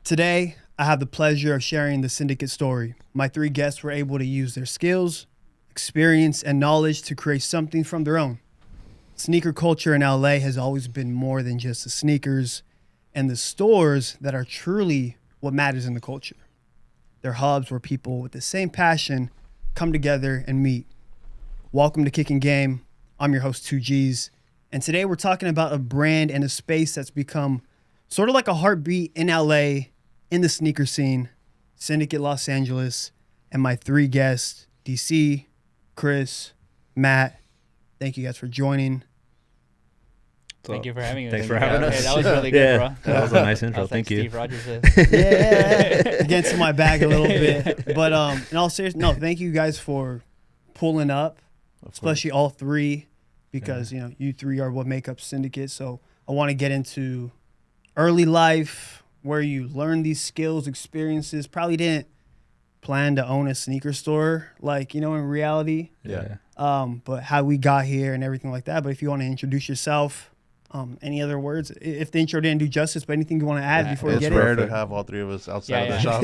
Today, I have the pleasure of sharing the Syndicate Story. My three guests were able to use their skills, experience, and knowledge to create something from their own. Sneaker culture in LA has always been more than just the sneakers and the stores that are truly what matters in the culture. They're hubs where people with the same passion come together and meet. Welcome to Kickin Game. I'm your host, Twoogees. And today we're talking about a brand and a space that's become sort of like a heartbeat in LA, in the sneaker scene, Syndicate Los Angeles, and my three guests, DC, Chris, Matt. Thank you guys for joining. Thank you for having us. Thanks for having us. Hey, that was really good, bro. That was a nice intro. Thank you. Steve Rogers. Yeah. Get into my bag a little bit. But in all seriousness, no, thank you guys for pulling up, especially all three, because you three are what make up Syndicate. So I want to get into early life, where you learn these skills, experiences. Probably didn't plan to own a sneaker store, in reality. Yeah. But how we got here and everything like that. But if you want to introduce yourself, any other words? If the intro didn't do justice, but anything you want to add before we get It's rare in? to have all three of us outside of the shop.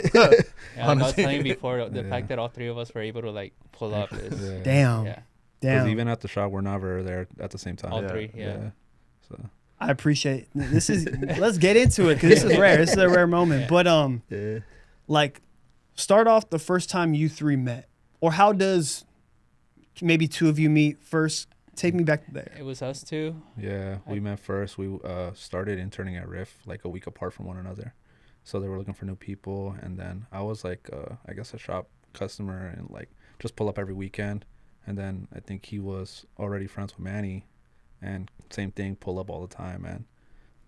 I was telling you before, the fact that all three of us were able to pull up is Damn. Yeah. Because even at the shop, we're never there at the same time. All three. So I appreciate this. Let's get into it because this is rare. This is a rare moment. Yeah. But start off the first time you three met, or how does maybe two of you meet first? Take me back there. It was us two. Yeah, we met first. We started interning at Riff a week apart from one another. So they were looking for new people, and then I was I guess a shop customer and just pull up every weekend. And then I think he was already friends with Manny, and same thing, pull up all the time. And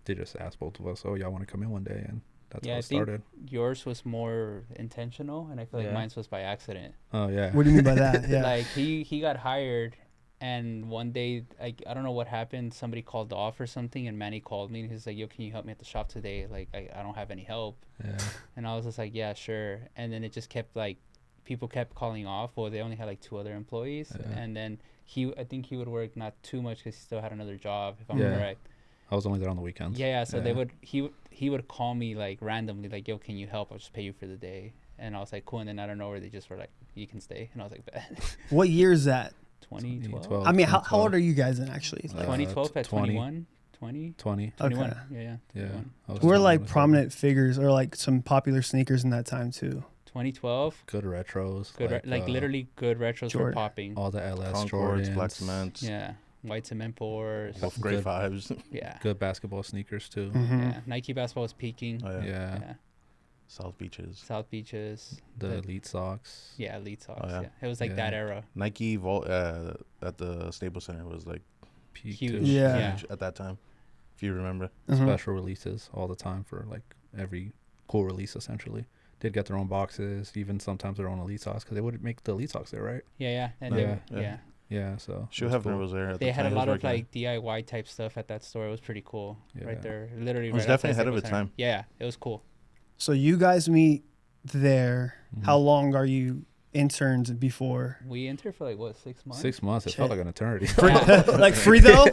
they just asked both of us, "Oh, y'all want to come in one day?" And that's how it started. Yours was more intentional, and I feel like mine was by accident. Oh yeah. What do you mean by that? Yeah. He got hired, and one day I don't know what happened. Somebody called off or something, and Manny called me and he's like, "Yo, can you help me at the shop today? I don't have any help." Yeah. And I was just like, "Yeah, sure." And then it just kept people kept calling off. Well, they only had two other employees, and then I think he would work not too much because he still had another job, if I'm correct. I was only there on the weekends. Yeah. So he would call me randomly, "Yo, can you help? I'll just pay you for the day." And I was like, "Cool." And then out of nowhere, they just were like, "You can stay." And I was like, "Bet." What year is that? 2012. I mean, how old are you guys then, actually? 2012 at 21. 20? 20. 21. Okay. Yeah. Who are prominent figures or some popular sneakers in that time too? 2012. Good retros. Good, literally good retros Jordan. were popping. All the LS Concords, Jordans. Black Cements. Yeah. White cement pours. Both great vibes. Yeah. Good basketball sneakers too. Mm-hmm. Yeah. Nike basketball was peaking. Oh, Yeah. South Beaches. The Elite socks. Yeah, Elite socks. Oh, yeah. Yeah. It was that era. Nike Vault at the Staples Center was Peak huge. too. Yeah. huge at that time, if you remember. Special releases all the time for every cool release essentially. They'd get their own boxes, even sometimes their own Elite socks, because they would make the Elite socks there, right? Yeah. And Yeah, so Shoe Hefner was there. At they the had time a lot of working. DIY type stuff at that store. It was pretty cool. Yeah. Right there. Literally It was right definitely outside ahead of Staples its Center. time. Yeah, it was cool. So you guys meet there. Mhm. How long are you interns before? We entered for 6 months? 6 months. It felt like an eternity. Yeah. Free though?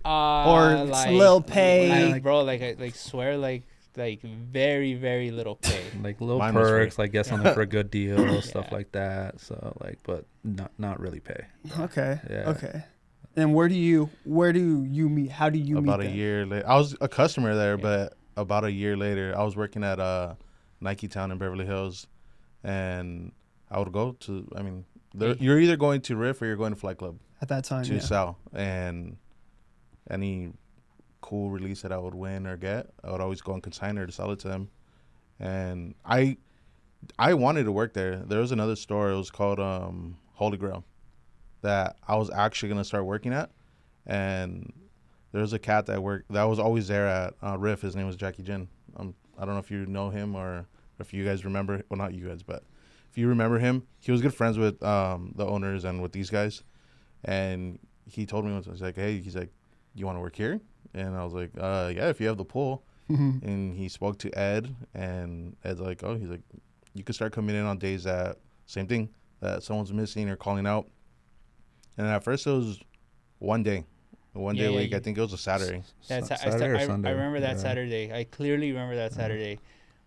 Or little pay? Bro, I swear, very, very little pay. Little Mine was perks, free. get something for a good deal, stuff Yeah. like that. So but not really pay. Okay. Yeah. Okay. And where do you meet? How do you meet About a them? year later. I was a customer there, but about a year later, I was working at Nike Town in Beverly Hills, and I would go to. You're either going to Riff or you're going to Flight Club At that time, to sell, and any cool release that I would win or get, I would always go on consignor to sell it to them. And I wanted to work there. There was another store. It was called Holy Grail that I was actually gonna start working at, and there was a cat that was always there at Riff. His name was Jackie Jin. I don't know if you know him or if you guys remember. Well, not you guys, but if you remember him, he was good friends with the owners and with these guys. And he told me once, I was like, "Hey," he's like, "You want to work here?" And I was like, "Yeah, if you have the pool." Mm-hmm. And he spoke to Ed, and Ed's like, "Oh," he's like, "You could start coming in on days that same thing that someone's missing or calling out." And at first it was one day a week. I think it was a Saturday. Saturday or Sunday. I remember that Saturday. I clearly remember that Saturday.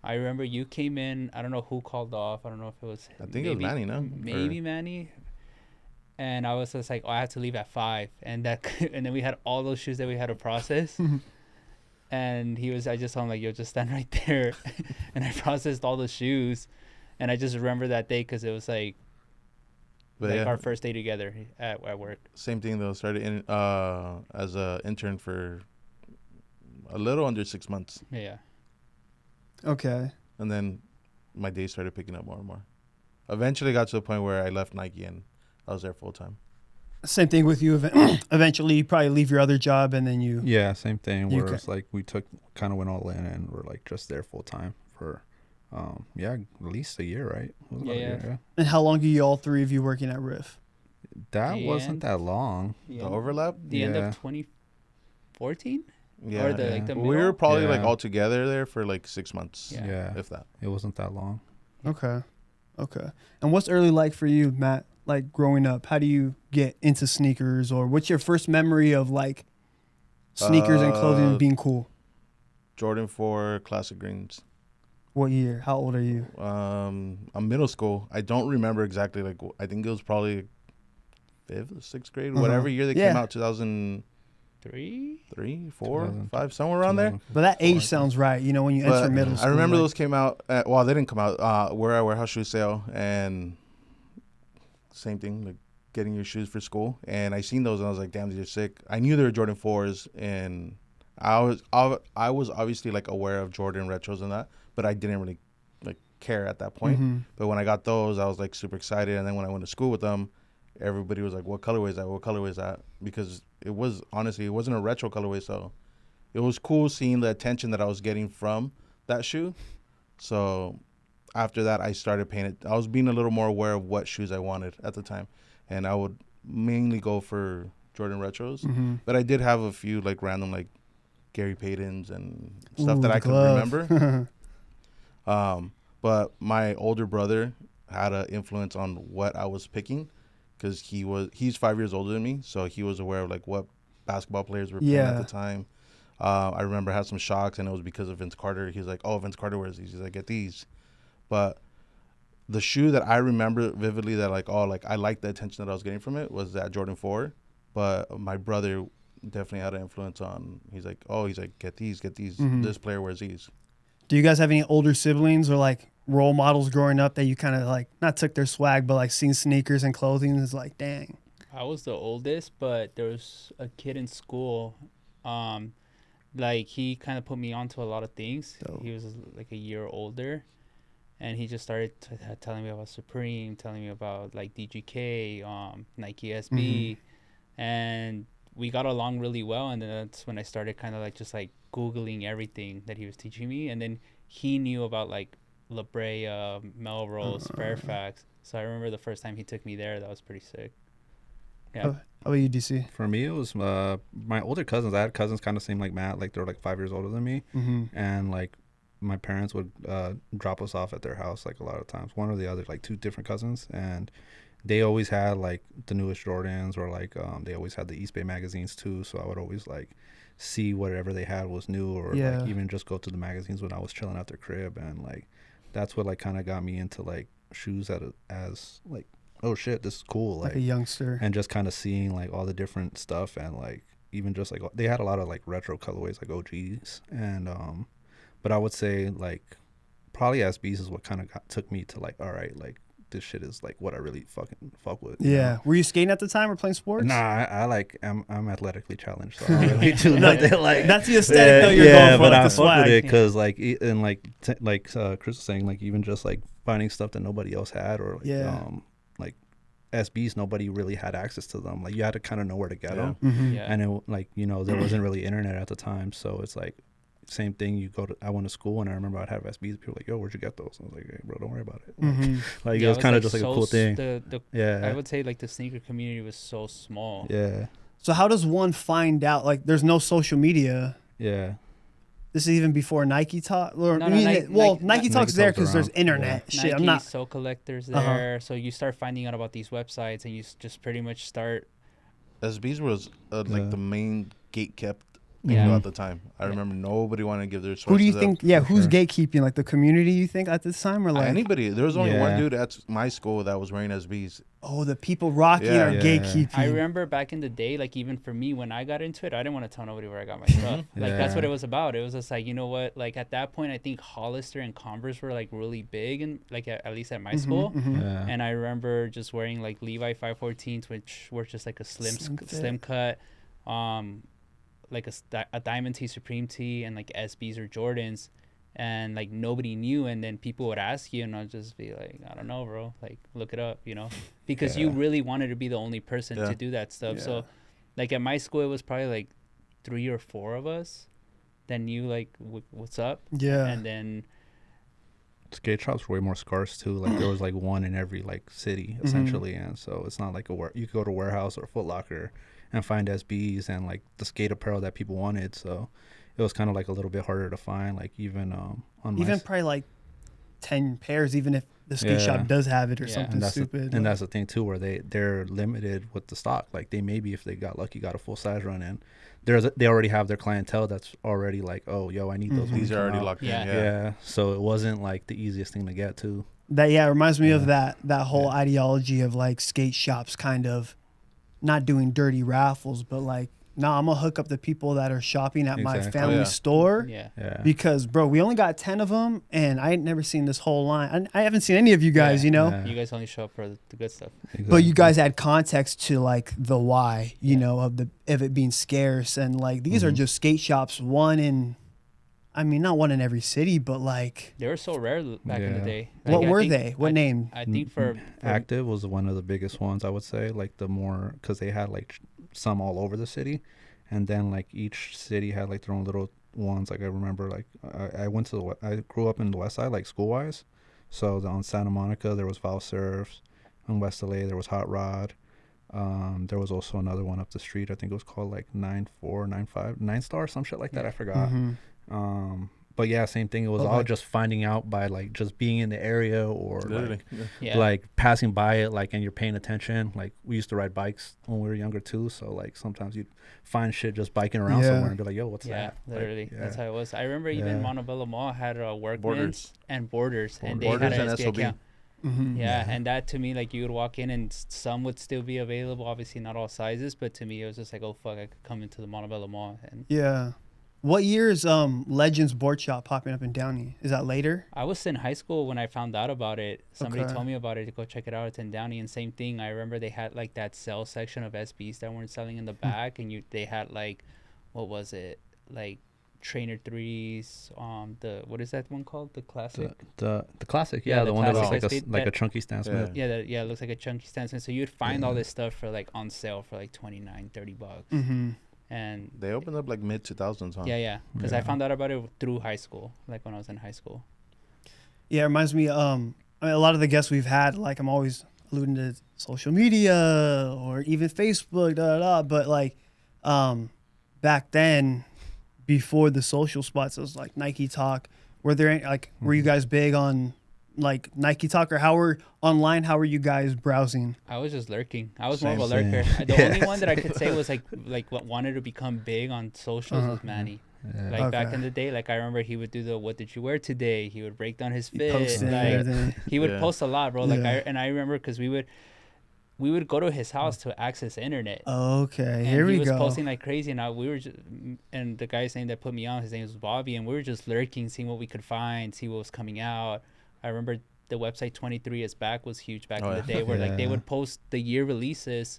I remember you came in. I don't know who called off. I don't know if it was. I think it was Manny, no? Maybe Manny. And I was just like, oh, I have to leave at 5, and and then we had all those shoes that we had to process. And I just told him like, yo, just stand right there, and I processed all the shoes, and I just remember that day because it was like our first day together at work. Same thing though. Started in as a intern for a little under 6 months. Yeah. Okay. And then my days started picking up more and more. Eventually got to the point where I left Nike and I was there full time. Same thing with you. Eventually, you probably leave your other job and then you. Yeah, same thing. Where it's like we kind of went all in and we're like just there full time for, at least a year, right? It was about a year, yeah. And how long are you all three of you working at Riff? That wasn't that long. The overlap? The end of 2014? Yeah. Or the middle? We were probably like all together there for like 6 months. Yeah. If that. It wasn't that long. Okay. And what's early like for you, Matt? Like growing up, how do you get into sneakers, or what's your first memory of like sneakers and clothing being cool? Jordan 4 Classic Greens. What year? How old are you? I'm middle school. I don't remember exactly. Like I think it was probably 5th or 6th grade, whatever year they came out. 2003, 4, 5, somewhere around there. But that age sounds right. You know, when you enter middle school. I remember those came out. They didn't come out. We're at warehouse shoe sale, and same thing, like getting your shoes for school. And I seen those, and I was like, "Damn, these are sick." I knew they were Jordan 4s, and I was obviously like aware of Jordan retros and that, but I didn't really like care at that point. But when I got those, I was like super excited. And then when I went to school with them, everybody was like, "What colorway is that? What colorway is that?" Because it wasn't a retro colorway, so it was cool seeing the attention that I was getting from that shoe. So after that, I started paying it. I was being a little more aware of what shoes I wanted at the time, and I would mainly go for Jordan retros. But I did have a few like random like Gary Paytons and stuff that I could remember. But my older brother had an influence on what I was picking, because he's 5 years older than me, so he was aware of like what basketball players were playing at the time. I remember I had some shocks, and it was because of Vince Carter. He was like, "Oh, Vince Carter wears these." He's like, "Get these." But the shoe that I remember vividly that I liked the attention that I was getting from it was that Jordan 4. But my brother definitely had an influence on. He's like, "Get these. This player wears these." Do you guys have any older siblings or like role models growing up that you kind of like not took their swag, but like seen sneakers and clothing and is like, dang? I was the oldest, but there was a kid in school. Like he kind of put me onto a lot of things. So he was like a year older, and he just started telling me about Supreme, telling me about like DGK, Nike SB, and we got along really well. And then that's when I started kind of like just like Googling everything that he was teaching me. And then he knew about like La Brea, Melrose, Fairfax. So I remember the first time he took me there, that was pretty sick. Yeah. How about you, DC? For me, it was my older cousins. I had cousins kind of same like Matt, like they were like 5 years older than me, and like my parents would drop us off at their house like a lot of times, one or the other, like 2 different cousins, and they always had like the newest Jordans, or like they always had the East Bay magazines too. So I would always like see whatever they had was new, or like even just go to the magazines when I was chilling at their crib, and like that's what like kind of got me into like shoes as like, oh shit, this is cool, like a youngster, and just kind of seeing like all the different stuff, and like even just like they had a lot of like retro colorways like OGs, and but I would say like probably SBs is what kind of took me to like, all right, like this shit is like what I really fucking fuck with. Yeah. Know? Were you skating at the time or playing sports? Nah, I like I'm athletically challenged, so I don't really do nothing like that's the aesthetic though you're going for, but like I the fuck swag. with it because like and like Chris was saying, like even just like finding stuff that nobody else had, or like like SBs, nobody really had access to them. Like you had to kind of know where to get them, and it, like there wasn't really internet at the time, so it's like same thing. I went to school, and I remember I'd have SBs. People were like, "Yo, where'd you get those?" I was like, "Hey, bro, don't worry about it." Like it was kind of just like a cool thing. I would say like the sneaker community was so small. Yeah. So how does one find out? Like, there's no social media. Yeah. This is even before Nike Talk. Nike Talk's there because there's internet. Yeah. Shit, Nike, I'm not. Soul Collector's there, so you start finding out about these websites, and you just pretty much start. SBs was like the main gate kept Yeah. at the time. I remember nobody wanted to give their sources. Who do you think? Yeah, who's sure. gatekeeping? Like the community? You think at this time, or like anybody? There was only one Yeah. dude at my school that was wearing SBs. oh, the people rocking Yeah. are Yeah. gatekeeping? I remember back in the day, like even for me, when I got into it, I didn't want to tell nobody where I got my stuff. Like that's what Yeah. it was about. It was just like, you know what? Like at that point, I think Hollister and Converse were like really big, and like at least at my school. Yeah. And I remember just wearing like Levi 514s, which were just like a Slim fit. slim cut, like a Diamond T, Supreme T, and like SBs or Jordans. And like nobody knew, and then people would ask you, and I'd just be like, I don't know, bro. Like look it up, you know, because you Yeah. really wanted to be the only person Yeah. to do that stuff. Yeah. So, like at my school, it was probably like 3 or 4 of us that knew like what's up, Yeah. and then Skate shops were way more scarce too. Like there was like one in every like city essentially, and so it's not like you could go to Warehouse or Foot Locker and find SBs and like the skate apparel that people wanted. So it was kind of like a little bit harder to find. Like even on my even probably like 10 pairs, even if the skate Yeah. shop does have it or Yeah. something and that's stupid. and that's the thing too, where they're limited with the stock. Like they maybe if they got lucky got a full size run in. They already have their clientele that's already like, oh yo, I need those. when These they are come already out. locked Yeah. in. Yeah. So it wasn't like the easiest thing to get to. That it reminds me of Yeah. that whole Yeah. ideology of like skate shops kind of not doing dirty raffles, but like, nah, I'm gonna hook up the people that are shopping at my Exactly. family Oh, yeah. store. yeah, Yeah. Because bro, we only got 10 of them, and I ain't never seen this whole line. I haven't seen any of you guys, Yeah. you know. Yeah. you guys only show up for the good stuff. But you Exactly. guys add context to like the why, you Yeah. know, of it being scarce, and like these are Mhm. just skate shops. Not one in every city, but like, They were so rare back in the Yeah. day. what Like, I were think- they? What name? I think for Active was one of the biggest ones, I would say. Like the more, because they had like some all over the city, and then like each city had like their own little ones. Like I remember, like I grew up in the West Side, like school wise. So on Santa Monica there was Val Surfs. On West LA there was Hot Rod. There was also another one up the street. I think it was called like 9495 9 Star, some shit like that. I forgot. Mhm. But yeah, same thing. It was But all like- just finding out by like just being in the area or Literally. like Yeah. yeah, like passing by it, like, and you're paying attention. Like we used to ride bikes when we were younger too, so like sometimes you'd find shit just biking around Yeah. somewhere and be like, yo, what's yeah, that? Like, literally. yeah. That's how it was. I remember even Yeah. Montebello Mall had a Workman's Borders. and Borders, and they Borders had and an SB SOB. account. Mhm. Yeah, and that to me, like you would walk in and some would still be available. Obviously, not all sizes, but to me, it was just like, oh fuck, I could come into the Montebello Mall. And Yeah. What year is Legends Board Shop popping up in Downey? Is that later? I was in high school when I found out about it. Somebody Okay. told me about it to go check it out. It's in Downey, and same thing. I remember they had like that sell section of SBs that weren't selling in the back, and they had like, what was it, like Trainer 3s, what is that one called, the classic? The classic, Yeah, yeah, the the one that looks classic like SB like a that- chunky Stan Smith. Yeah. Yeah, it looks like a chunky stance. And so you'd find all Yeah. this stuff for like on sale for like $29-$30. Mm-hmm. And They opened up like mid 2000s, huh? yeah, because I Yeah. found out about it through high school, like when I was in high school. Yeah, it reminds me. A lot of the guests we've had, like I'm always alluding to social media or even Facebook, but like, back then, before the social spots, it was like Nike Talk. Were there any, like, were you guys big on like Nike Talk, or how were you guys browsing? I was just lurking. I was more of a Same. lurker. The Yeah. only one that I could say was like what wanted to become big on socials was Manny. Yeah. Like back Okay. in the day, like I remember he would do the "What did you wear today?" He would break down his fit. Post it, Like everything. he would Yeah. post a lot, bro. Like Yeah. I remember because we would go to his house to access internet. Okay, And here he we was go. posting like crazy, and we were just, and the guy's name that put me on, his name was Bobby, and we were just lurking, seeing what we could find, see what was coming out. I remember the website 23 is back was huge back Oh, in yeah. the day, where like they Yeah. would post the year releases,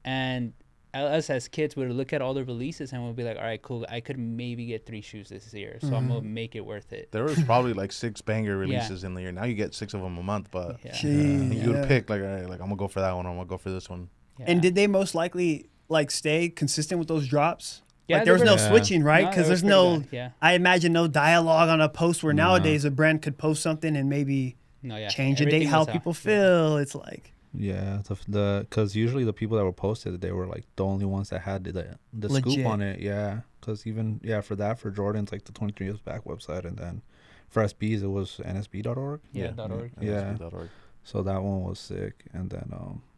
and us as kids would look at all the releases and we'd be like, all right, cool, I could maybe get 3 shoes this year, so I'm gonna make it worth it. There was probably like 6 banger releases in the year. Now you get 6 of them a month, but Yeah. Jeez, you would yeah. pick like, all right, like I'm gonna go for that one. I'm gonna go for this one. Yeah. And did they most likely like stay consistent with those drops? Yeah, Like there was they no were- Yeah. switching, right? No, Because they there's were no, pretty good. Yeah. I imagine no dialogue on a post where No. nowadays a brand could post something and maybe No, yeah. change a date Everything how was out. people Yeah. feel. It's like Yeah, because usually the people that were posted, they were like the only ones that had the scoop Legit. on it. Yeah, because even for Jordan's like the 23 years back website, and then for SBs it was nsb.org. Yeah, .org. Yeah. NSB.org. So that one was sick. And then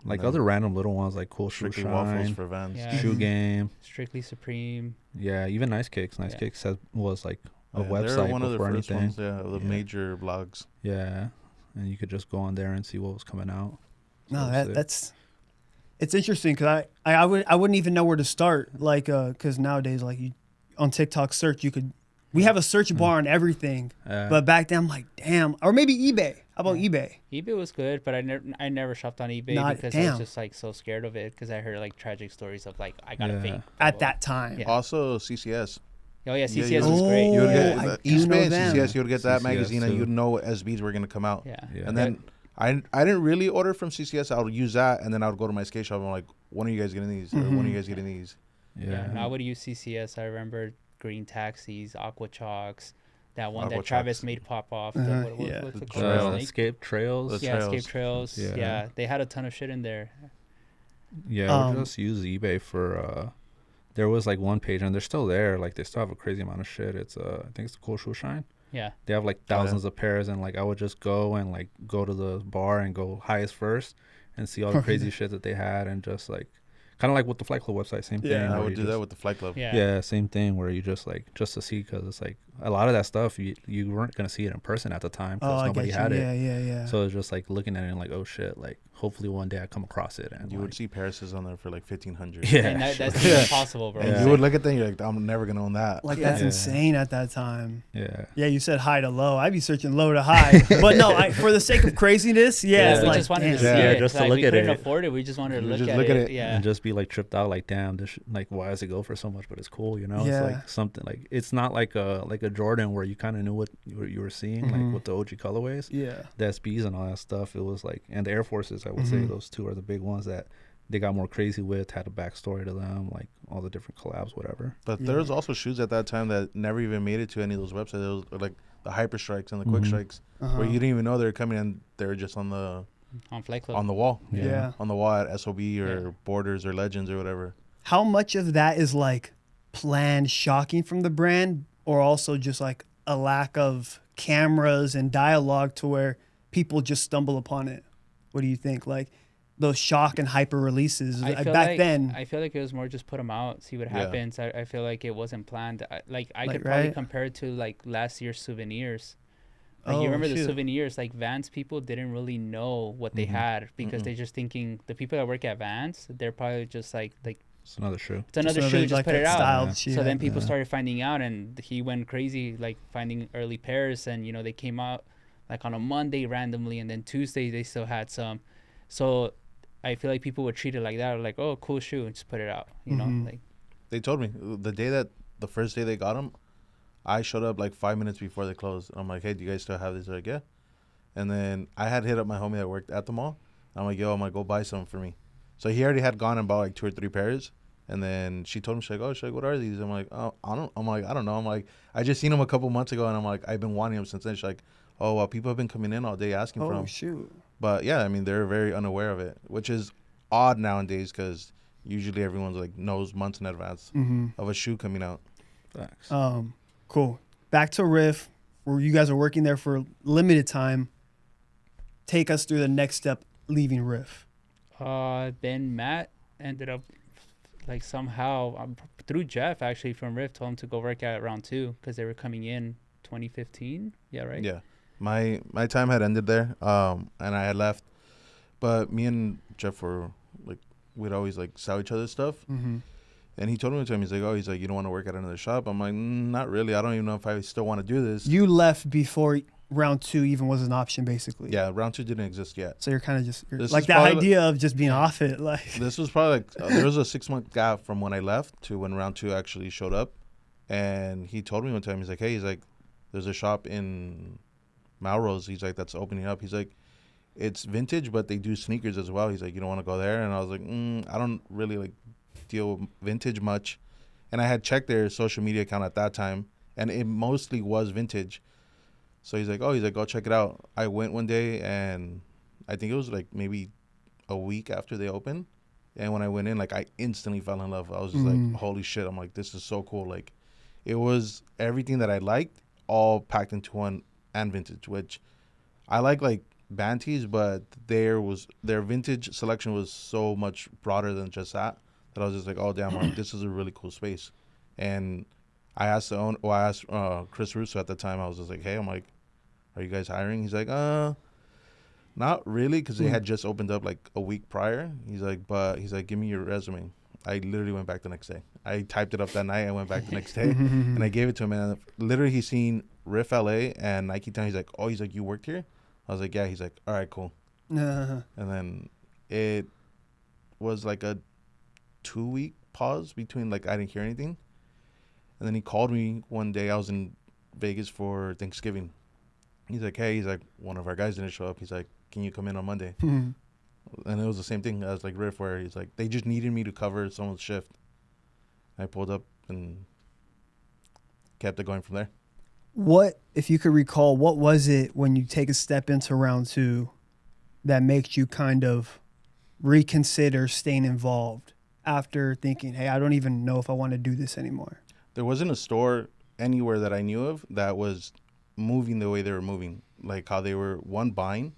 like then other random little ones like Cool Shoe Strictly Waffles Shine, for Vans. Yeah. Shoe Mhm. Game. Strictly Supreme. Yeah, even Nice Kicks. Nice Yeah. Kicks was like a Yeah, website they're one of the before first anything. ones, yeah, the Yeah. major blogs. Yeah, and you could just go on there and see what was coming out. So No, it was sick. that's it's interesting because I wouldn't even know where to start. Like, because nowadays, like you on TikTok search, we have a search bar on everything. But back then, I'm like, damn, or maybe eBay. How about eBay? eBay was good, but I never shopped on eBay because I damn. was just like so scared of it because I heard like tragic stories of like I got a Yeah. fake. At that time. Yeah. Also, CCS. Oh yeah, CCS you- was great. You would Oh, get I do Eastbay know and them. CCS. You would get that CCS magazine, and too. you'd know what SBs were gonna come out. Yeah. Yeah. And then I didn't really order from CCS. I would use that, and then I would go to my skate shop. And I'm like, when are you guys getting these? Or when are you guys getting these? Yeah, Yeah. I would use CCS. I remember Green Taxis, Aqua Chalks, that one Aqua that Travis Chalks. made pop off. Uh-huh, What's it The called? Trail. Snake? Escape Trails. The Yeah, Trails. Escape Trails. Yeah. Yeah. They had a ton of shit in there. Yeah, we just use eBay for. There was like one page, and they're still there. Like they still have a crazy amount of shit. It's I think it's the Cool Shoe Shine. Yeah. They have like thousands of pairs, and like I would just go and like go to the bar and go highest first, and see all the crazy shit that they had, and just like kind of like with the Flight Club website, same thing. Yeah, I where would you do just- that with the Flight Club. Yeah. Yeah, same thing where you just like just to see because it's like a lot of that stuff you weren't gonna see it in person at the time Oh, because I nobody get had you. it. Yeah, yeah, yeah. So it's just like looking at it and like, oh shit, like hopefully one day I come across it and You like, would see Paris's on there for like 1,500. Yeah, And that's sure. impossible, bro. And Yeah. you would look at that and you're like, I'm never going to own that. Like that's Yeah. insane at that time. yeah. Yeah, you said high to low. I'd be searching low to high. But no, for the sake of craziness, yeah, Yeah, it's we like, just wanted damn. to see Yeah, it. just to Like, look we at couldn't it. afford it. We just wanted to You look just at look it. at it Yeah. And just be like tripped out like damn this like why does it go for so much but it's cool, you know. Yeah. It's like something like it's not like a Jordan where you kind of knew what you were seeing like with the OG colorways, Yeah. the SBs and all that stuff. It was like, and the Air Forces, I would say those two are the big ones that they got more crazy with, had a backstory to them, like all the different collabs, whatever. But Yeah. there was also shoes at that time that never even made it to any of those websites. It was like the Hyper Strikes and the Quick Strikes, where you didn't even know they were coming and they were just on the On Flight Club. on the wall. Yeah. On the wall at SOB or Yeah. Borders or Legends or whatever. How much of that is like planned shocking from the brand, or also just like a lack of cameras and dialogue to where people just stumble upon it? What do you think? Like those shock and hyper releases I feel back like, then. I feel like it was more just put them out, see what Yeah. happens. I feel like it wasn't planned. I Like, could probably right? compare it to like last year's souvenirs. Like Oh, you remember the shoot. souvenirs? Like Vans people didn't really know what they had because they just thinking the people that work at Vans, they're probably just like It's another shoe. it's another So shoe, they just like put it that out. styled Yeah. shoe, So then yeah. people started finding out, and he went crazy, like finding early pairs, and they came out like on a Monday randomly, and then Tuesday they still had some. So I feel like people would treat it like that, like, oh, cool shoe, and just put it out. You know, like They told me the first day they got them, I showed up like 5 minutes before they closed. I'm like, hey, do you guys still have these? They're like, yeah. And then I had hit up my homie that worked at the mall. I'm like, yo, I'm gonna go buy some for me. So he already had gone and bought like 2 or 3 pairs. And then she told me, she's like, oh, she's like, what are these? I'm like, oh, I don't know. I'm like, I just seen them a couple months ago, and I'm like, I've been wanting them since then. She's like, oh, well, people have been coming in all day asking for Oh them. shoot. But yeah, I mean, they're very unaware of it, which is odd nowadays because usually everyone's like knows months in advance of a shoe coming out. Facts. Cool. Back to Riff, where you guys are working there for limited time. Take us through the next step leaving Riff. then Matt ended up like somehow through Jeff actually from Rift told him to go work at Round 2 because they were coming in 2015. Yeah, right. Yeah, my time had ended there, and I had left. But me and Jeff were like, we'd always like sell each other's stuff. And he told me one time, he's like, you don't want to work at another shop? I'm like, not really. I don't even know if I still want to do this. You left before Round 2 even was an option, basically. Yeah, Round 2 didn't exist yet. So you're kind of just This like is that probably idea of just being off it, like. This was probably like there was a 6-month gap from when I left to when Round 2 actually showed up. And he told me one time, he's like, hey, there's a shop in Melrose. He's like, that's opening up. He's like, it's vintage, but they do sneakers as well. He's like, you don't want to go there? And I was like, I don't really like deal with vintage much. And I had checked their social media account at that time, and it mostly was vintage. So he's like, go check it out. I went one day, and I think it was like maybe a week after they opened. And when I went in, like, I instantly fell in love. I was just like, holy shit. I'm like, this is so cool. Like, it was everything that I liked all packed into one, and vintage, which I like band tees, but their vintage selection was so much broader than just that I was just like, oh damn, like, this is a really cool space. And I asked Chris Russo at the time. I was just like, hey, I'm like, are you guys hiring? He's like, not really, because they had just opened up like a week prior. He's like, give me your resume. I literally went back the next day. I typed it up that night. I went back the next day and I gave it to him. And literally, he's seen Riff LA and Nike Town. He's like, oh, you worked here? I was like, yeah. He's like, all right, cool. And then it was like a 2-week pause between like I didn't hear anything. And then he called me one day. I was in Vegas for Thanksgiving. He's like, hey, one of our guys didn't show up. He's like, can you come in on Monday? And it was the same thing as like Riff, where he's like, they just needed me to cover someone's shift. I pulled up and kept it going from there. What, if you could recall, what was it when you take a step into round 2 that makes you kind of reconsider staying involved after thinking, hey, I don't even know if I want to do this anymore? There wasn't a store anywhere that I knew of that was moving the way they were moving, like how they were, one, buying.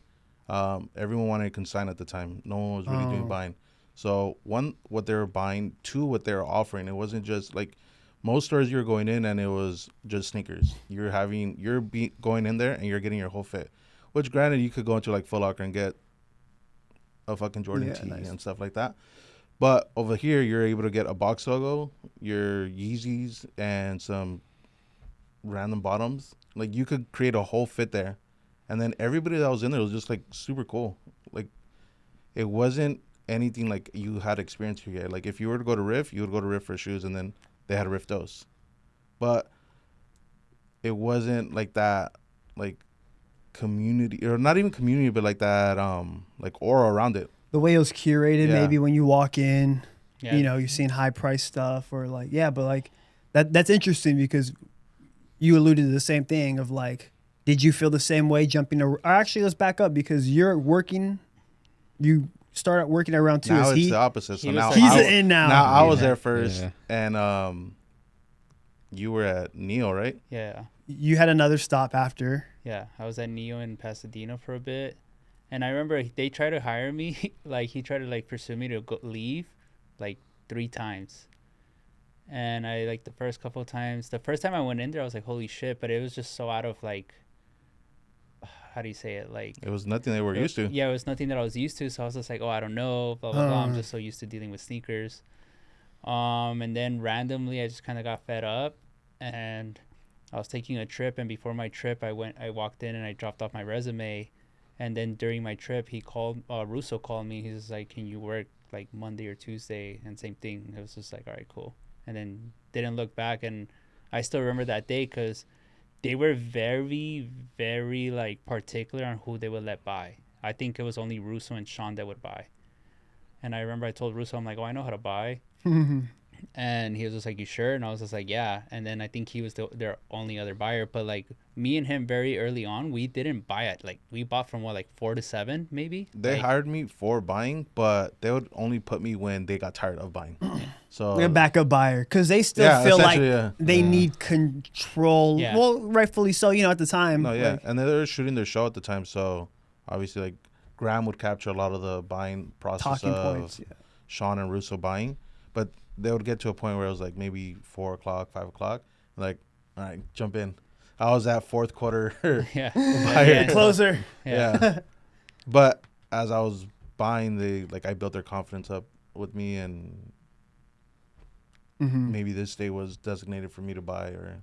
Everyone wanted to consign at the time. No one was really doing buying. So one, what they were buying, two, what they were offering. It wasn't just like most stores you were going in and it was just sneakers. Going in there and you're getting your whole fit, which granted you could go into like Foot Locker and get a fucking Jordan tee and stuff like that. But over here, you're able to get a box logo, your Yeezys, and some random bottoms. Like, you could create a whole fit there. And then everybody that was in there was just, like, super cool. Like, it wasn't anything like you had experience here yet. Like, if you were to go to Riff, you would go to Riff for shoes, and then they had Riff Dos. But it wasn't like that, like, community, or not even community, but like that, like, aura around it. The way it was curated, maybe when you walk in, Yeah. you know, you're seeing high price stuff or like, but like that's interesting because you alluded to the same thing of like, did you feel the same way jumping to, or actually let's back up because you started working at round 2. Now it's the opposite. So now he's in now. Now I was there first and you were at Neo, right? Yeah. You had another stop after. Yeah. I was at Neo in Pasadena for a bit. And I remember they tried to hire me, like he tried to like pursue me to leave like 3 times. And I like the first couple of times, the first time I went in there, I was like, holy shit. But it was just so out of like, how do you say it? Like, it was nothing they were used to. Yeah, it was nothing that I was used to. So I was just like, oh, I don't know, blah, blah, blah. I'm just so used to dealing with sneakers. And then randomly I just kind of got fed up and I was taking a trip. And before my trip, I walked in and I dropped off my resume. And then during my trip, Russo called me. He's like, can you work like Monday or Tuesday? And same thing. It was just like, all right, cool. And then didn't look back. And I still remember that day because they were very, very like particular on who they would let buy. I think it was only Russo and Sean that would buy. And I remember I told Russo, I'm like, oh, I know how to buy. And he was just like, you sure? And I was just like, yeah. And then I think he was their only other buyer. But like me and him very early on, we didn't buy it. Like we bought from what, like 4 to 7 maybe? They like, hired me for buying, but they would only put me when they got tired of buying. So a backup buyer because they still feel like they need control. Yeah. Well, rightfully so, you know, at the time. No, yeah. Like, And they were shooting their show at the time. So obviously like Graham would capture a lot of the buying process talking of points. Yeah. Sean and Russo buying. But they would get to a point where it was like maybe 4 o'clock, 5 o'clock. Like, all right, jump in. I was at fourth quarter buyer. Closer. Yeah. But as I was buying, I built their confidence up with me, and maybe this day was designated for me to buy. Or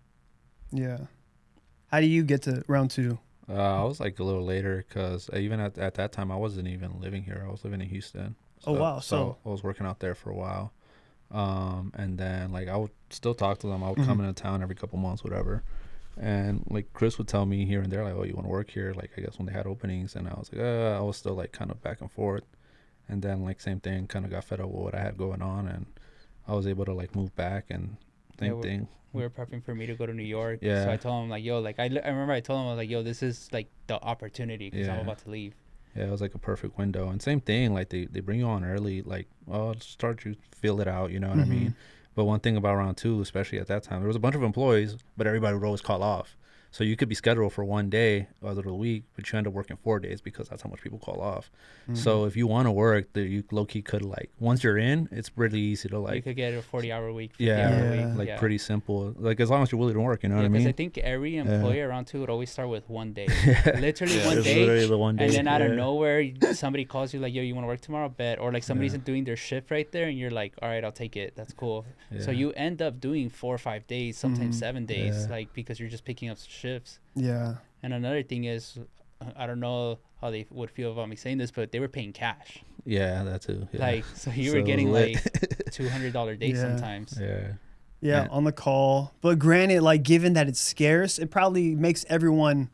How do you get to round 2? I was like a little later because even at that time I wasn't even living here. I was living in Houston. Oh wow! So I was working out there for a while, and then like I would still talk to them. I would come into town every couple months, whatever. And like Chris would tell me here and there, like, "Oh, you want to work here?" Like I guess when they had openings, and I was like, I was still like kind of back and forth. And then like same thing, kind of got fed up with what I had going on, and I was able to like move back and same thing. We were prepping for me to go to New York. Yeah. So I told him like, yo, like I remember I told him I was like, yo, this is like the opportunity because I'm about to leave. Yeah, it was like a perfect window. And same thing, like they bring you on early, like, oh, start you feel it out, you know what I mean? But one thing about round 2, especially at that time, there was a bunch of employees, but everybody would always call off. So you could be scheduled for 1 day out of the week, but you end up working 4 days because that's how much people call off. So if you want to work, you low key could like once you're in, it's really easy to You like could get a 40-hour week, 50-hour Yeah. week. like pretty simple. Like as long as you're willing to work, you know what I Because mean? I think every employer around two would always start with 1 day. Literally Yeah, one It's day. literally the 1 day. And then out of Yeah. nowhere, somebody calls you like, yo, you want to work tomorrow? Bet. Or like somebody's Yeah. doing their shift right there, and you're like, all right, I'll take it. That's cool. So Yeah. you end up doing 4 or 5 days, sometimes Mhm. 7 days, Yeah. like because you're just picking up shifts. Yeah. And another thing is, I don't know how they would feel about me saying this, but they were paying cash. Yeah, that too. Yeah. Like, so you So were it was getting lit. like $200 days Yeah. sometimes. Yeah. Yeah, Yeah. on the call. But granted, like given that it's scarce, it probably makes everyone,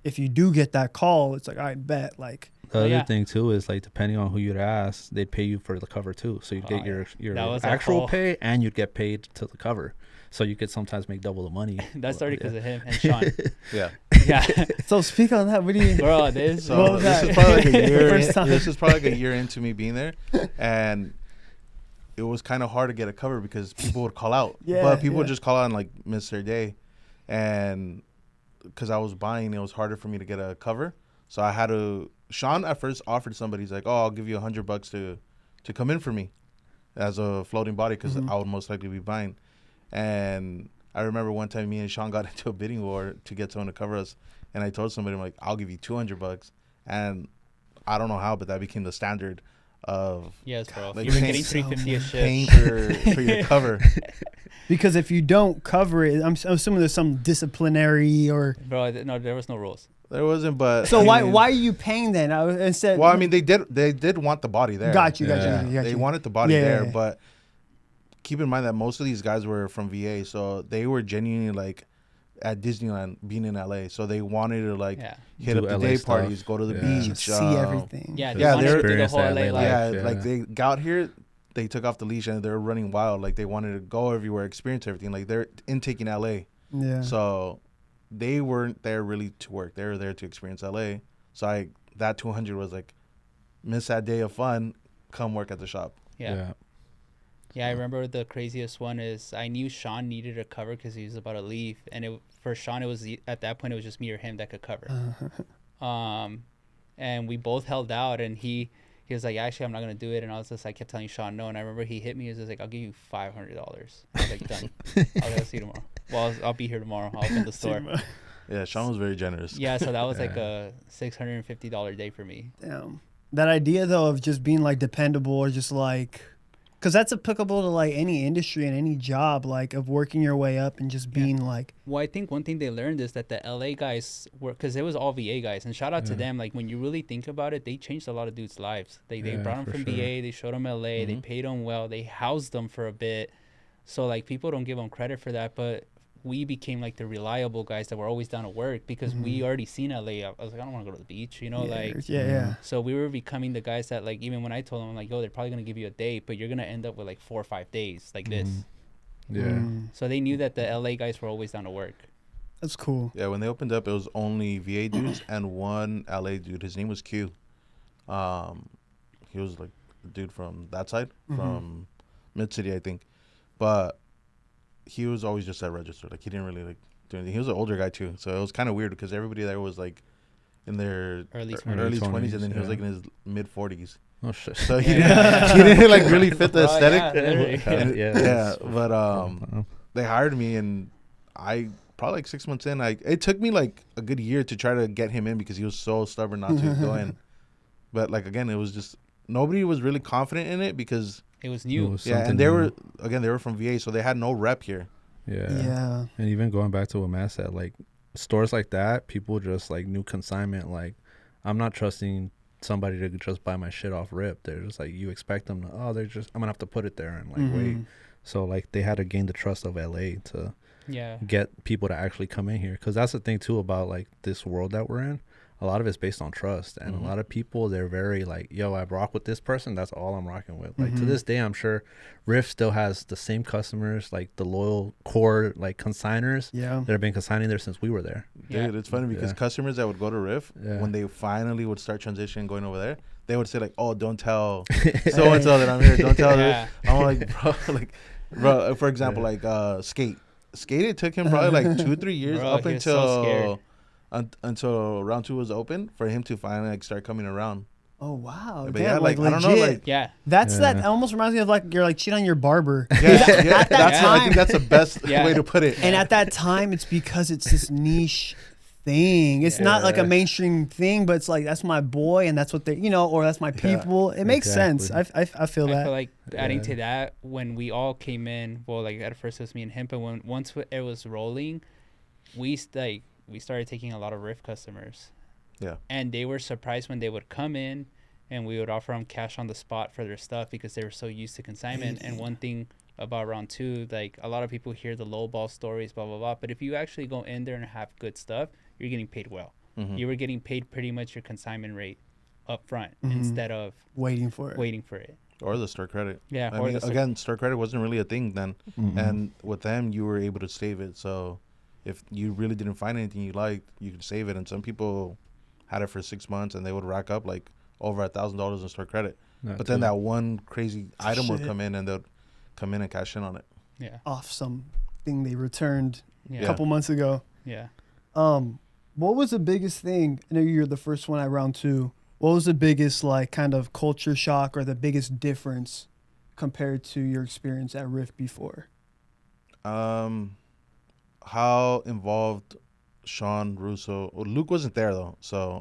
if you do get that call, it's like, I bet. Like, The Oh, other yeah. thing too is like depending on who you'd ask, they'd pay you for the cover too. So you'd Oh, get yeah. your That was a actual whole- pay and you'd get paid to the cover. So you could sometimes make double the money. That started because Yeah. of him and Sean. Yeah. Yeah. so speak on that. What do you? Bro, this. What So was this that? is probably like a year. First time. This is probably like a year into me being there, and it was kind of hard to get a cover because people would call out. Yeah, but people would yeah. just call out and like miss their day, and because I was buying, it was harder for me to get a cover. So I had to. Sean at first offered somebody. He's like, "Oh, I'll give you $100 to come in for me as a floating body because Mhm. I would most likely be buying." And I remember one time me and Sean got into a bidding war to get someone to cover us, and I told somebody, I'm like, "I'll give you $200," and I don't know how, but that became the standard of Yes, bro. Like, You were paying getting so 350 a paying shift. for your cover. Because if you don't cover it, I'm assuming there's some disciplinary or. Bro, no, there was no rules. There wasn't, but So I why mean- are you paying then? Instead. Well, I mean, they did want the body there. Got you. Yeah. They wanted the body Yeah, yeah, there, yeah. but keep in mind that most of these guys were from VA, so they were genuinely like at Disneyland, being in LA, so they wanted to like Yeah. hit Do up the LA day stuff. parties, go to the Yeah. beach, Just see everything. Yeah, they Yeah, wanted they're- to do the Experience whole that LA LA life. life. Yeah, Yeah. like they got here, they took off the leash and they're running wild. Like they wanted to go everywhere, experience everything. Like they're intaking LA, Yeah. so they weren't there really to work. They were there to experience LA. So that 200 was like, miss that day of fun, come work at the shop. Yeah. Yeah, I remember the craziest one is I knew Sean needed a cover because he was about to leave, and for Sean it was at that point it was just me or him that could cover. And we both held out, and he was like, actually I'm not gonna do it, and I was just like kept telling Sean no, and I remember he hit me. He was just like, I'll give you $500. I was like, done. I'll see you tomorrow. Well, I'll be here tomorrow. I'll open the store. Yeah, Sean was very generous. Yeah, so that was like a $650 day for me. Damn. That idea though of just being like dependable or just like, because that's applicable to like any industry and any job, like of working your way up and just being like. Well, I think one thing they learned is that the LA guys were, because it was all VA guys, and shout out to Yeah. them. Like when you really think about it, they changed a lot of dudes' lives. They Yeah, brought them for from sure. VA, they showed them LA, they Mhm. paid them well, they housed them for a bit. So like people don't give them credit for that, but we became like the reliable guys that were always down to work because we already seen LA. I was like, I don't want to go to the beach, you know, yeah, like. yeah. So we were becoming the guys that like even when I told them I'm like, yo, they're probably gonna give you a day, but you're gonna end up with like 4 or 5 days like this. Mhm. Yeah. Mm, So they knew that the LA guys were always down to work. that's cool. Yeah, when they opened up, it was only VA dudes and one LA dude. His name was Q. He was like the dude from that side, from Mid City, I think. But he was always just at register. Like he didn't really like do anything. He was an older guy too, so it was kind of weird because everybody there was like in their Early early 20s, 20s, and then he was yeah. like in his mid 40s. Oh shit. So he Yeah. didn't, he didn't like really fit the Bro, aesthetic. yeah, literally. And- Yeah, yeah, that's- but they hired me, and I probably like 6 months in. It took me like a good year to try to get him in because he was so stubborn not to go in. But like again, it was just nobody was really confident in it because It was new. It was yeah, something and they new. were from VA, so they had no rep here. Yeah. Yeah. And even going back to what Matt said, like stores like that, people just like new consignment. Like I'm not trusting somebody to just buy my shit off rip. They're just like, you expect them to, I'm gonna have to put it there and like wait. Mhm. So like they had to gain the trust of LA to Yeah. get people to actually come in here, because that's the thing too about like this world that we're in. A lot of it's based on trust, and a lot of people, they're very like, yo, I rock with this person, that's all I'm rocking with. Like to this day, I'm sure Riff still has the same customers, like the loyal core like consigners Yeah. that have been consigning there since we were there. Yeah. Dude, it's funny because Yeah. customers that would go to Riff, Yeah. when they finally would start transitioning going over there, they would say like, "Oh, don't tell so and so that I'm here. Don't tell Yeah. her." I'm like, bro, like, bro. For example, like Skate. skated took him probably like 2 or 3 years Bro, up he was so until scared. until round 2 was open for him to finally like start coming around. Oh wow. But Damn, yeah, like, I legit. don't know, like Yeah. That's Yeah. that almost reminds me of like you're like cheating on your barber. yeah, At that that's I time- think that's the best Yeah. way to put it. And at that time, it's because it's this niche thing. It's not like a Yeah. mainstream thing, but it's like that's my boy, and that's what they, or that's my people. It makes sense. Exactly. I feel that. I feel like adding Yeah. to that, when we all came in, well, like at first it was me and him, but once it was rolling, we started taking a lot of Rift customers. Yeah. And they were surprised when they would come in, and we would offer them cash on the spot for their stuff because they were so used to consignment. And one thing about round 2, like a lot of people hear the lowball stories, blah blah blah, but if you actually go in there and have good stuff, you're getting paid well. Mhm. You were getting paid pretty much your consignment rate up front Mhm. instead of Waiting for it. waiting for it. Or the store credit. Yeah. I or mean, the again, store credit wasn't really a thing then, Mhm. and with them, you were able to save it. So if you really didn't find anything you liked, you could save it. And some people had it for 6 months, and they would rack up like over $1,000 in store credit. That But then too. that one crazy item would Shit. come in, and they'd come in and cash in on it. Yeah. Off something they returned Yeah. a couple months ago. Yeah. What was the biggest thing? I know you're the first one at round 2. What was the biggest like kind of culture shock or the biggest difference compared to your experience at Rift before? How involved Sean Russo? Well, Luke wasn't there though,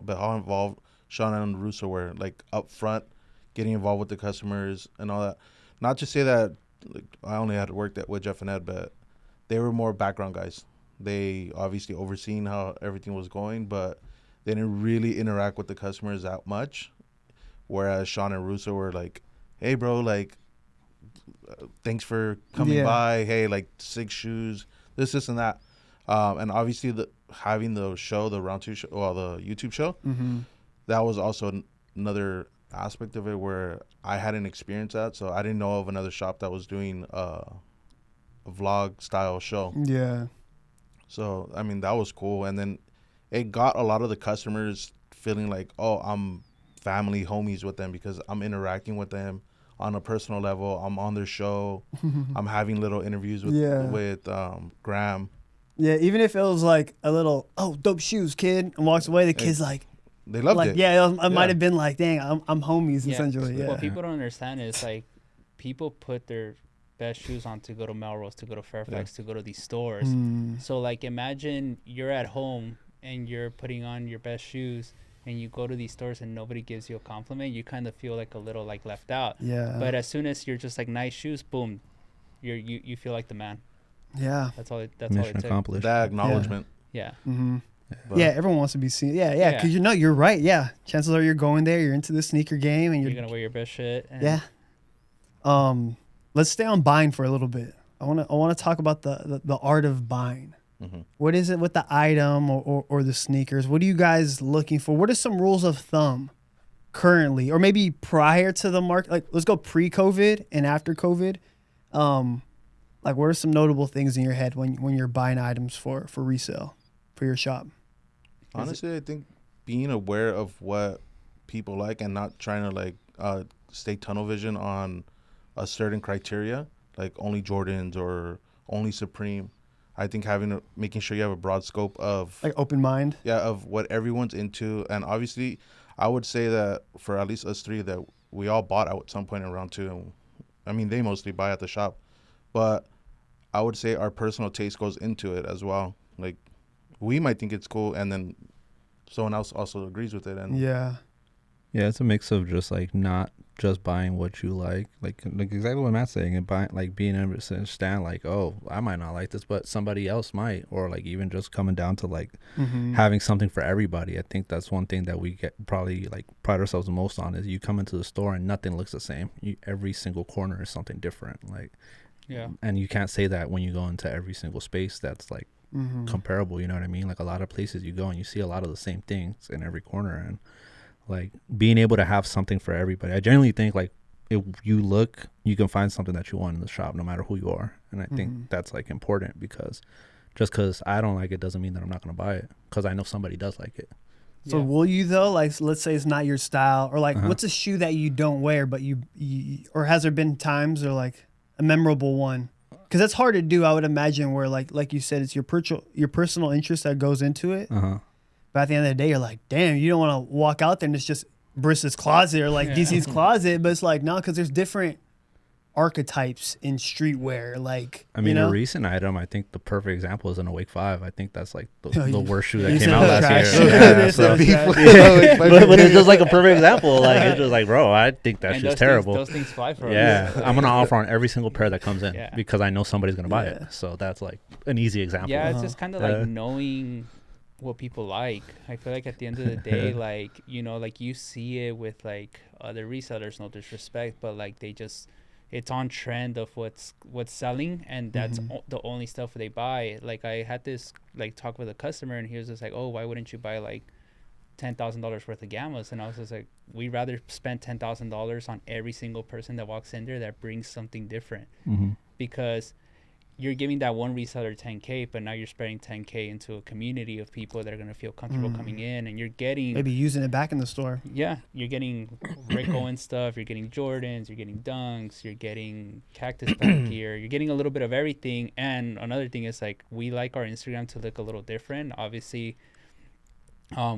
but how involved Sean and Russo were, like up front, getting involved with the customers and all that. Not to say that like, I only had worked with Jeff and Ed, but they were more background guys. They obviously overseen how everything was going, but they didn't really interact with the customers that much. Whereas Sean and Russo were like, "Hey, bro, like, thanks for coming by. Hey, like, 6 shoes, this, and that." And obviously, having the show, the round 2 show, well, the YouTube show, that was also another aspect of it where I hadn't experienced that, so I didn't know of another shop that was doing a vlog style show. Yeah. So I mean, that was cool, and then it got a lot of the customers feeling like, oh, I'm family homies with them because I'm interacting with them on a personal level. I'm on their show. I'm having little interviews with Graham. Yeah, even if it was like a little, oh, dope shoes, kid, and walks away, the kid's like, They loved it. Yeah, it might have been like, dang, I'm homies essentially. Yeah. What people don't understand is like people put their best shoes on to go to Melrose, to go to Fairfax, to go to these stores. So like imagine you're at home and you're putting on your best shoes and you go to these stores and nobody gives you a compliment. You kind of feel like a little like left out. Yeah. But as soon as you're just like nice shoes, boom, you feel like the man. Yeah. That's all it Mission took. accomplished. That acknowledgement. Yeah. But Yeah, everyone wants to be seen. Yeah, because you're right. Yeah, chances are you're going there. You're into the sneaker game, and You're gonna wear your best shit. And yeah. Let's stay on buying for a little bit. I want to talk about the art of buying. What is it with the item or the sneakers? What are you guys looking for? What are some rules of thumb currently, or maybe prior to the market? Like, let's go pre-COVID and after COVID. Like, what are some notable things in your head when you're buying items for resale for your shop? Honestly, I think being aware of what people like and not trying to like stay tunnel vision on a certain criteria, like only Jordans or only Supreme. I think making sure you have a broad scope of Like open mind. Yeah, of what everyone's into. And obviously, I would say that for at least us three, that we all bought at some point in round 2. I mean, they mostly buy at the shop. But I would say our personal taste goes into it as well. Like, we might think it's cool, and then someone else also agrees with it. And Yeah. Yeah, it's a mix of just like not just buying what you like exactly what Matt's saying, and being able to understand like, oh, I might not like this, but somebody else might, or like even just coming down to like having something for everybody. I think that's one thing that we probably like pride ourselves the most on is you come into the store and nothing looks the same. Every single corner is something different. Like, Yeah. and you can't say that when you go into every single space that's like comparable. You know what I mean? Like a lot of places you go and you see a lot of the same things in every corner, and like being able to have something for everybody. I generally think like if you look, you can find something that you want in the shop no matter who you are. And I think that's like important, because just because I don't like it doesn't mean that I'm not going to buy it, because I know somebody does like it. So will you though? Like, let's say it's not your style, or like, what's a shoe that you don't wear, but you or has there been times or like a memorable one? because that's hard to do. I would imagine where like you said, it's your personal interest that goes into it. But at the end of the day, you're like, damn, you don't want to walk out there and it's just Brista's closet or like DC's closet. But it's like, no, because there's different archetypes in streetwear. Like, I mean, you know? a recent item, I think the perfect example is an Awake 5. I think that's like the you- worst shoe you that came said out it was last trash. year. Yeah, Yeah, so, trash. but it's just like a perfect example. Like, it's just like, bro, I think that's And just those terrible. Those things fly for Yeah, us. I'm gonna offer on every single pair that comes in Yeah. because I know somebody's gonna buy Yeah. it. So that's like an easy example. Yeah, it's just kind of Yeah. like knowing what people like. I feel like at the end of the day, like, you know, like you see it with like other resellers, no disrespect, but like they just, it's on trend of what's selling, and that's the only stuff they buy. Like I had this like talk with a customer, and he was just like, oh, why wouldn't you buy like $10,000 worth of gammas? And I was just like, we'd rather spend $10,000 on every single person that walks in there that brings something different, because you're giving that one reseller 10K, but now you're spreading 10K into a community of people that are going to feel comfortable coming in, and you're getting Maybe using it back in the store. you're getting Rick Owens stuff, you're getting Jordans, you're getting Dunks, you're getting Cactus Pack gear, you're getting a little bit of everything. And another thing is like, we like our Instagram to look a little different. Obviously,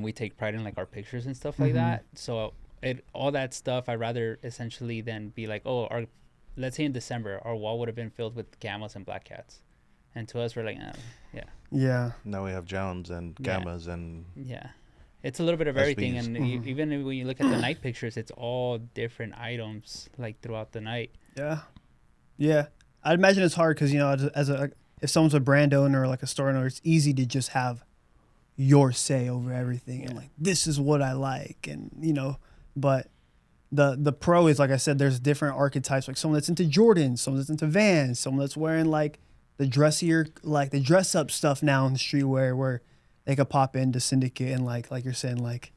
we take pride in like our pictures and stuff like that. So all that stuff, I'd rather essentially than be like, oh, let's say in December, our wall would have been filled with Gammas and Black Cats. And to us, we're like, Yeah. Now we have Jones and Gammas and yeah. It's a little bit of everything. SBs. And even when you look at the night pictures, it's all different items like throughout the night. Yeah. Yeah. I'd imagine it's hard because, you know, if someone's a brand owner or like a store owner, it's easy to just have your say over everything and like, this is what I like. And, you know, but the pro is, like I said, there's different archetypes, like someone that's into Jordans, someone that's into Vans, someone that's wearing like the dressier, like the dress up stuff now in the streetwear where they could pop into Syndicate and like you're saying, like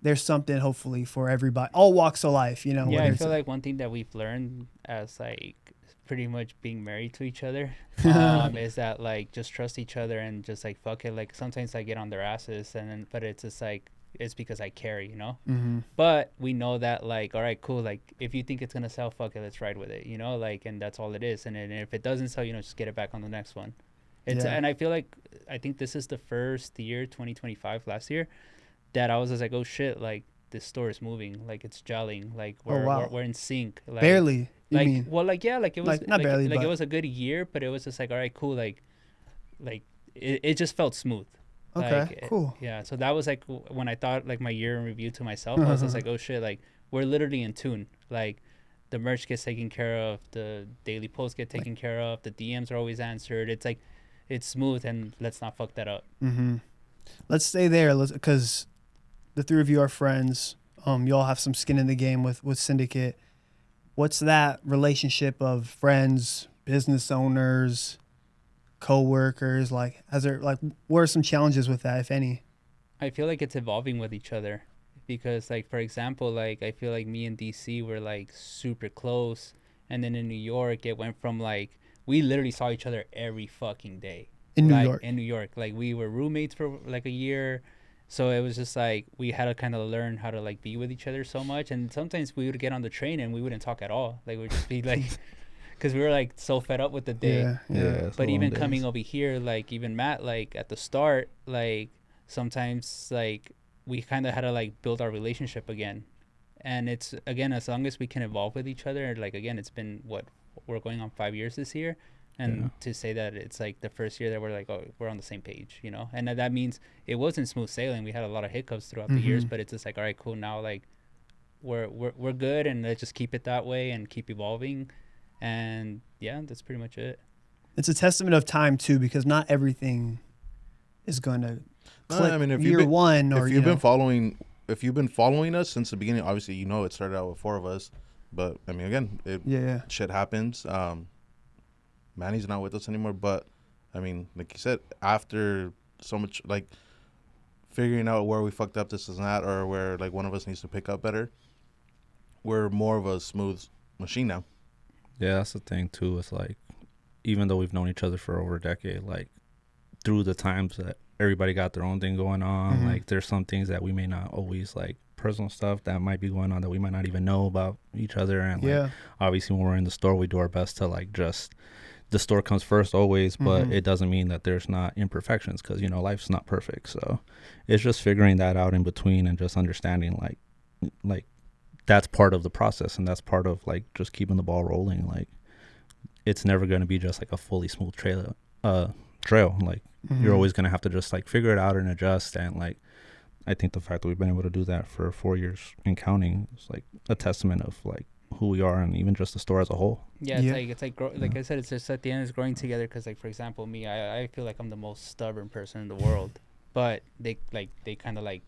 there's something hopefully for everybody, all walks of life, you know. Yeah, whether I it's feel like one thing that we've learned as like pretty much being married to each other is that like just trust each other and just like fuck it. Like sometimes I get on their asses but it's just like, it's because I care, you know. But we know that like, all right, cool, like if you think it's gonna sell, fuck it, let's ride with it, you know, like, and that's all it is. And if it doesn't sell, you know, just get it back on the next one. And I feel like, I think this is the first year, 2025, last year, that I was just like, oh shit, like this store is moving, like it's gelling, like we're in sync. Like, barely. like, mean? well, like, yeah, like it was Like, not barely, like but it was a good year, but it was just like, all right, cool, like it just felt smooth. Okay, Like, cool. Yeah, so that was like when I thought like my year in review to myself, I was just like, oh shit, like we're literally in tune. Like the merch gets taken care of, the daily posts get taken care of, the DMs are always answered. It's like, it's smooth, and let's not fuck that up. Let's stay there, because the three of you are friends. You all have some skin in the game with Syndicate. What's that relationship of friends, business owners, co-workers? Like, what are some challenges with that, if any? I feel like it's evolving with each other, because like, for example, like I feel like me and DC were like super close, and then in New York it went from like, we literally saw each other every fucking day. In New like, York. In New York. Like we were roommates for like a year. So it was just like, we had to kind of learn how to like be with each other so much. And sometimes we would get on the train and we wouldn't talk at all. Like we'd just be like, because we were like so fed up with the day. Yeah. But even coming over here, like even Matt, like at the start, like sometimes like we kind of had to like build our relationship again. And it's, again, as long as we can evolve with each other, like, again, it's been we're going on 5 years this year. And to say that it's like the first year that we're like, oh, we're on the same page, you know? And that means it wasn't smooth sailing. We had a lot of hiccups throughout the years, but it's just like, all right, cool. Now, like, we're good, and let's just keep it that way and keep evolving. And yeah, that's pretty much it. It's a testament of time too, because not everything is going to click. I mean, if year one, or if you've been following us since the beginning, obviously you know it started out with 4 of us. But I mean, again, shit happens. Manny's not with us anymore, but I mean, like you said, after so much like figuring out where we fucked up, this and that, or where like one of us needs to pick up better, we're more of a smooth machine now. Yeah, that's the thing too. It's like, even though we've known each other for over a decade, like through the times that everybody got their own thing going on, like there's some things that we may not always like, personal stuff that might be going on that we might not even know about each other. And like, obviously when we're in the store, we do our best to like just the store comes first always, but Mhm. it doesn't mean that there's not imperfections, because, you know, life's not perfect. So it's just figuring that out in between and just understanding like that's part of the process, and that's part of like just keeping the ball rolling. Like it's never going to be just like a fully smooth trail. Like Mhm. you're always going to have to just like figure it out and adjust. And like I think the fact that we've been able to do that for 4 years and counting is like a testament of like who we are, and even just the store as a whole. Yeah, it's like like I said, it's just at the end, it's growing together. Because like, for example, me, I feel like I'm the most stubborn person in the world, but they kind of like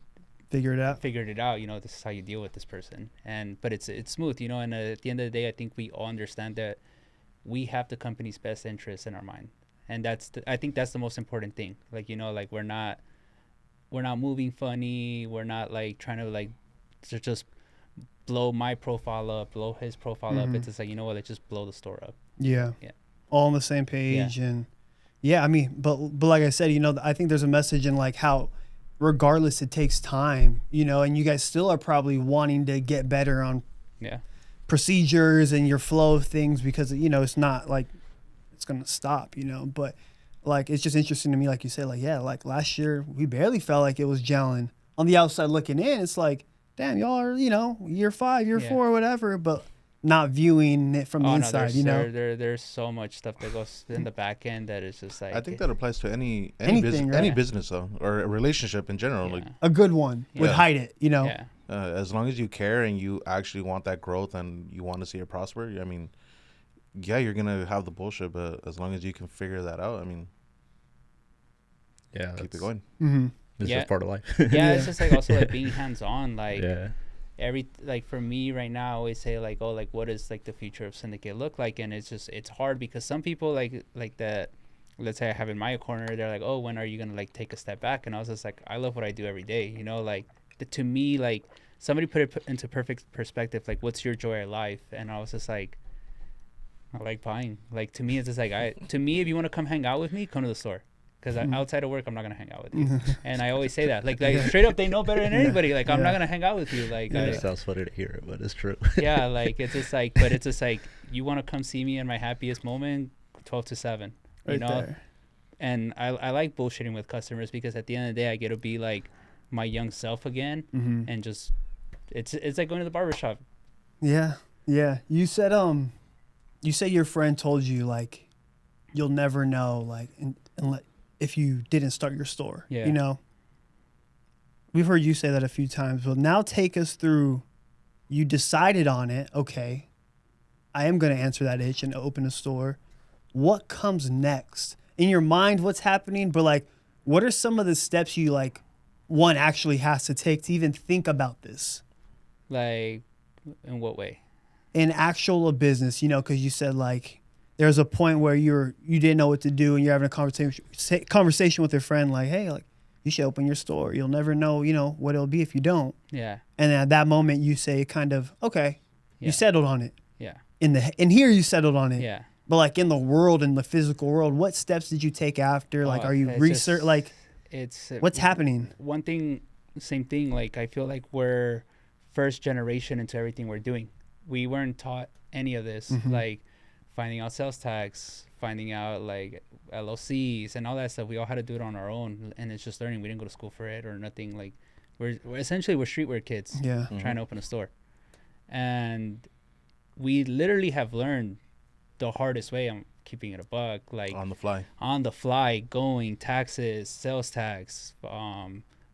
Figure it out. figured it out. You know, this is how you deal with this person, but it's smooth. You know, and at the end of the day, I think we all understand that we have the company's best interests in our mind, and I think that's the most important thing. Like, you know, like we're not moving funny. We're not like trying to like just blow my profile up, blow his profile up. Mhm. It's just like, you know what, let's just blow the store up. Yeah. Yeah. All on the same page. And yeah, I mean, but like I said, you know, I think there's a message in like how regardless it takes time, you know, and you guys still are probably wanting to get better on Yeah. procedures and your flow of things, because, you know, it's not like it's going to stop, you know, but like, it's just interesting to me. Like you said, like, yeah, like last year we barely felt like it was gelling. On the outside looking in, it's like, damn, y'all are, you know, year 5, year 4, whatever, but not viewing it from the inside, you know? There's so much stuff that goes in the back end that is just like, I think that applies to any Anything, right? any business though, or a relationship in general. Like A good one would Yeah. hide it, you know? yeah. as long as you care and you actually want that growth and you want to see it prosper, I mean, yeah, you're gonna have the bullshit, but as long as you can figure that out, I mean, Yeah, keep it going. Mm-hmm. It's Yeah. just part of life. Yeah, it's just like also like being hands on. Like Yeah. like for me right now, I always say like, oh, like what does like the future of Syndicate look like? And it's hard because some people like that, let's say I have in my corner, they're like, oh, when are you gonna like take a step back? And I was just like, I love what I do every day, you know, like to me, like somebody put it into perfect perspective, like what's your joy of life? And I was just like, I like buying. Like to me, it's just like to me, if you want to come hang out with me, come to the store. Because outside of work, I'm not gonna hang out with you, and I always say that, like straight up, they know better than anybody. Like I'm not gonna hang out with you, like. It sounds funny to hear it, but it's true. Yeah, like it's just like, but it's just like you want to come see me in my happiest moment, 12 to 7, you Right know. there. And I like bullshitting with customers because at the end of the day, I get to be like my young self again, Mm-hmm. and just it's like going to the barbershop. Yeah. Yeah. You said your friend told you like you'll never know, like if you didn't start your store. Yeah. You know? We've heard you say that a few times. Well, now take us through, you decided on it, okay. I am gonna answer that itch and open a store. What comes next? In your mind, what's happening? But like, what are some of the steps you like one actually has to take to even think about this? Like, in what way? In actual business, you know, because you said like there's a point where you didn't know what to do and you're having a conversation with your friend like, hey, like you should open your store. You'll never know, you know, what it'll be if you don't. Yeah. And at that moment you say kind of, okay, Yeah. you settled on it. Yeah. In here you settled on it. Yeah. But like in the world, in the physical world, what steps did you take after? Like, are you it's research? just- Like, it's what's happening? One thing, same thing. Like I feel like we're first generation into everything we're doing. We weren't taught any of this, like finding out sales tax, finding out like LLCs and all that stuff. We all had to do it on our own, and it's just learning. We didn't go to school for it or nothing. Like we're essentially streetwear kids Yeah. trying to open a store, and we literally have learned the hardest way. I'm keeping it a buck, like On the fly. going taxes, sales tax,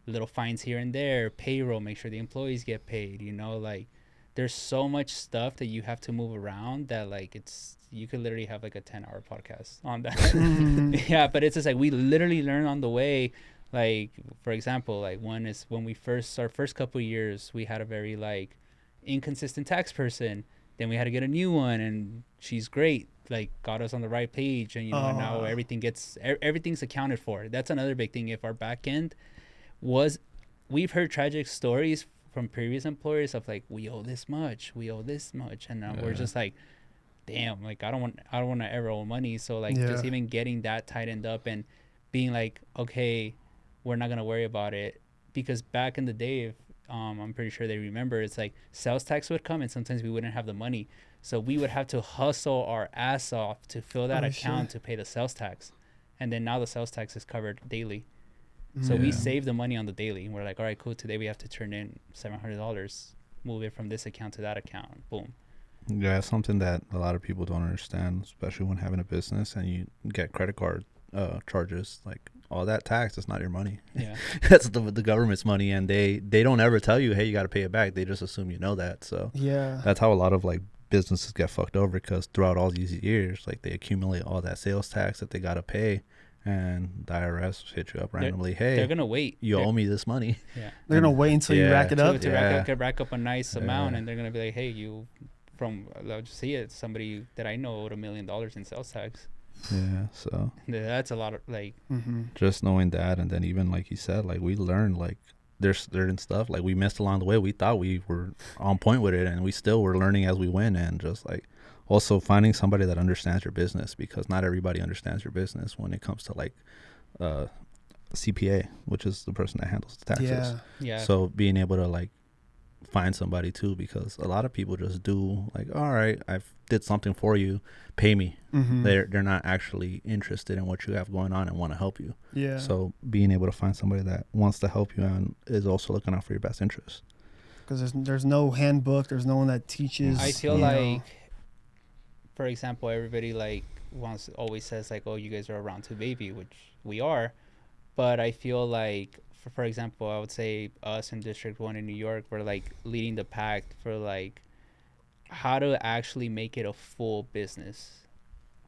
little fines here and there, payroll, make sure the employees get paid, you know, like there's so much stuff that you have to move around that like you could literally have like a 10-hour podcast on that. Yeah, but it's just like we literally learn on the way. Like for example, like when we our first couple of years, we had a very like inconsistent tax person. Then we had to get a new one, and she's great, like got us on the right page, and you know now everything's accounted for. That's another big thing. If our back end we've heard tragic stories from previous employers of like we owe this much, and now we're just like, damn, like I don't want to ever owe money. So like just even getting that tightened up and being like, okay, we're not gonna worry about it, because back in the day, if I'm pretty sure they remember, it's like sales tax would come and sometimes we wouldn't have the money. So we would have to hustle our ass off to fill that account to pay the sales tax. And then now the sales tax is covered daily. So we save the money on the daily. We're like, all right, cool. Today we have to turn in $700, move it from this account to that account. Boom. Yeah, it's something that a lot of people don't understand, especially when having a business and you get credit card charges. Like, all that tax is not your money. Yeah. That's the government's money, and they don't ever tell you, hey, you got to pay it back. They just assume you know that. So yeah, that's how a lot of like businesses get fucked over, because throughout all these years, like, they accumulate all that sales tax that they got to pay. And the IRS hit you up randomly. They're gonna wait. You owe me this money. Yeah, they're gonna wait until you rack it up. To rack up a nice amount, and they're gonna be like, "Hey, I'll just see it. Somebody that I know owed $1 million in sales tax." Yeah, so that's a lot of like. Just knowing that, and then even like you said, like, we learned like there's certain stuff like we missed along the way. We thought we were on point with it, and we still were learning as we went, and just like. Also, finding somebody that understands your business, because not everybody understands your business when it comes to like CPA, which is the person that handles the taxes. Yeah. So being able to like find somebody too, because a lot of people just do like, all right, I've did something for you, pay me. They're not actually interested in what you have going on and want to help you. Yeah. So being able to find somebody that wants to help you and is also looking out for your best interests. Because there's no handbook. There's no one that teaches. I feel like. For example, everybody like always says like, oh, you guys are a round two baby, which we are. But I feel like, for example, I would say us in District 1 in New York, we're like leading the pack for like how to actually make it a full business.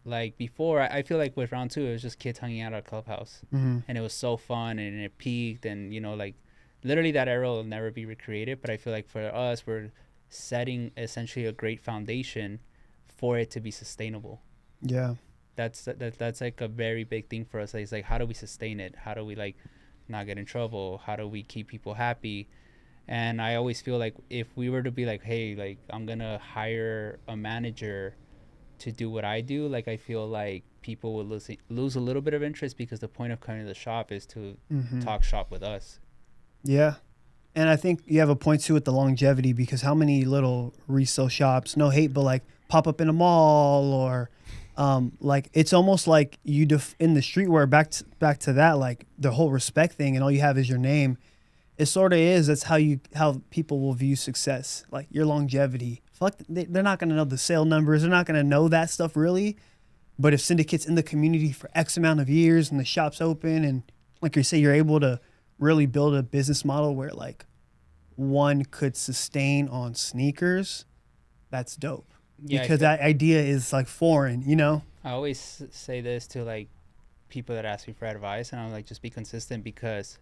Like before, I feel like with round two, it was just kids hanging out at a clubhouse. And it was so fun, and it peaked, and like literally that era will never be recreated. But I feel like for us, we're setting essentially a great foundation for it to be sustainable. Yeah, that's like a very big thing for us. It's like, how do we sustain it? How do we like not get in trouble? How do we keep people happy? And I always feel like if we were to be like, hey, like, I'm gonna hire a manager to do what I do, like, I feel like people would lose a little bit of interest, because the point of coming to the shop is to talk shop with us. Yeah. And I think you have a point too with the longevity, because how many little resale shops, no hate, but like pop up in a mall, or like it's almost like you in the streetwear, back to that, like the whole respect thing, and all you have is your name. It sort of is. That's how people will view success, like your longevity. Fuck, they're not gonna know the sale numbers. They're not gonna know that stuff really. But if Syndicate's in the community for X amount of years and the shop's open, and like you say, you're able to really build a business model where like one could sustain on sneakers, that's dope. Yeah, because that idea is like foreign, I always say this to like people that ask me for advice, and I'm like, just be consistent, because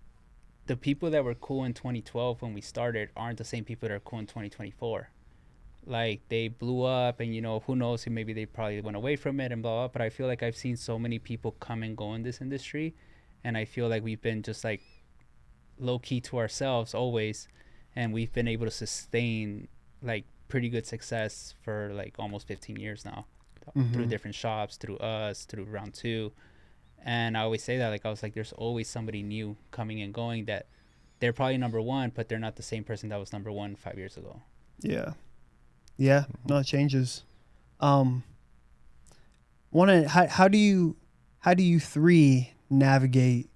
the people that were cool in 2012 when we started aren't the same people that are cool in 2024. Like, they blew up, and who knows, maybe they probably went away from it and blah, blah. But I feel like I've seen so many people come and go in this industry, and I feel like we've been just like low key to ourselves always, and we've been able to sustain like pretty good success for like almost 15 years now, through different shops, through us, through round two. And I always say that, like, I was like, there's always somebody new coming and going that they're probably number one, but they're not the same person that was number one 5 years ago. Yeah. No, it changes. How do you three navigate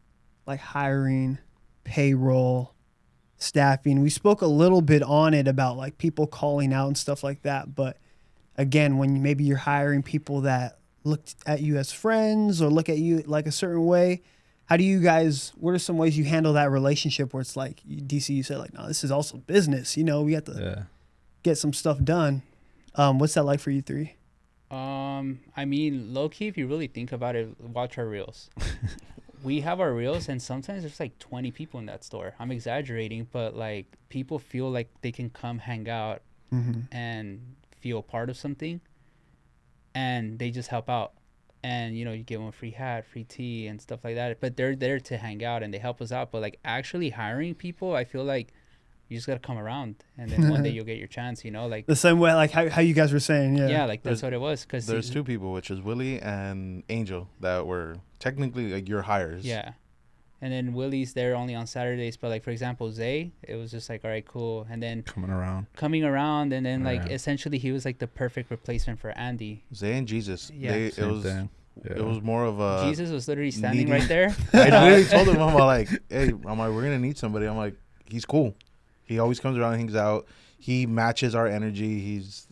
like hiring, payroll, staffing? We spoke a little bit on it about like people calling out and stuff like that, but again, when maybe you're hiring people that look at you as friends or look at you like a certain way, what are some ways you handle that relationship where it's like, DC, you said like, no, this is also business, we have to get some stuff done. What's that like for you three? I mean, low key, if you really think about it, watch our reels. We have our reels, and sometimes there's like 20 people in that store. I'm exaggerating, but like people feel like they can come hang out and feel a part of something, and they just help out. And you get one free hat, free tea, and stuff like that. But they're there to hang out and they help us out. But like actually hiring people, I feel like you just gotta come around, and then one day you'll get your chance. Like the same way, like how you guys were saying, yeah, like that's what it was. Because there's two people, which is Willie and Angel, that were technically like your hires. Yeah, And then Willie's there only on Saturdays. But like, for example, Zay, it was just like, all right, cool. And then coming around. And then like essentially he was like the perfect replacement for Andy. Zay and Jesus. Yeah. It was more of a Jesus was literally standing right there. I literally told him, I'm like, hey, we're gonna need somebody. I'm like, he's cool. He always comes around, hangs out. He matches our energy. He's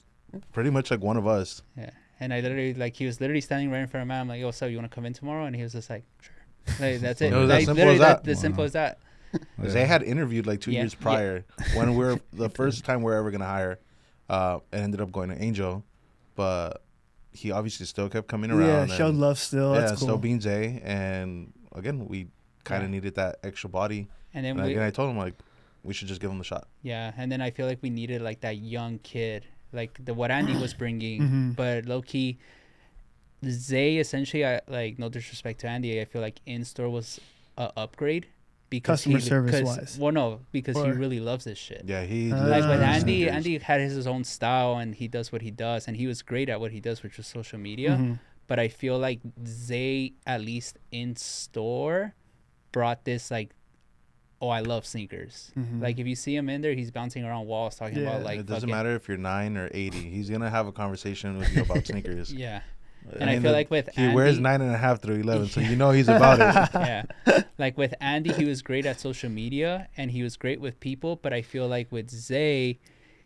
pretty much like one of us. Yeah. And I literally, like, he was literally standing right in front of me. I'm like, yo, so you want to come in tomorrow? And he was just like, sure. Like, that's it. It was like, as simple literally as that. As simple as that. They had interviewed like 2 years prior when we're the first time we're ever gonna hire, and ended up going to Angel, but he obviously still kept coming around. Yeah, showed love still. That's cool. Still being Zay, and again we kind of needed that extra body. And then I told him like we should just give him the shot. Yeah, and then I feel like we needed like that young kid, like what Andy was bringing, but low key. Zay essentially, like, no disrespect to Andy, I feel like in store was a upgrade because customer service wise. Well, no, because he really loves this shit. Yeah, he like with Andy had his own style and he does what he does and he was great at what he does, which was social media. But I feel like Zay, at least in store, brought this like, oh, I love sneakers. Like if you see him in there, he's bouncing around walls talking about like. It doesn't matter if you're 9 or 80. He's gonna have a conversation with you about sneakers. Yeah. And I feel like with he Andy, wears 9.5 through 11, so you know he's about it. Yeah, like with Andy, he was great at social media and he was great with people. But I feel like with Zay,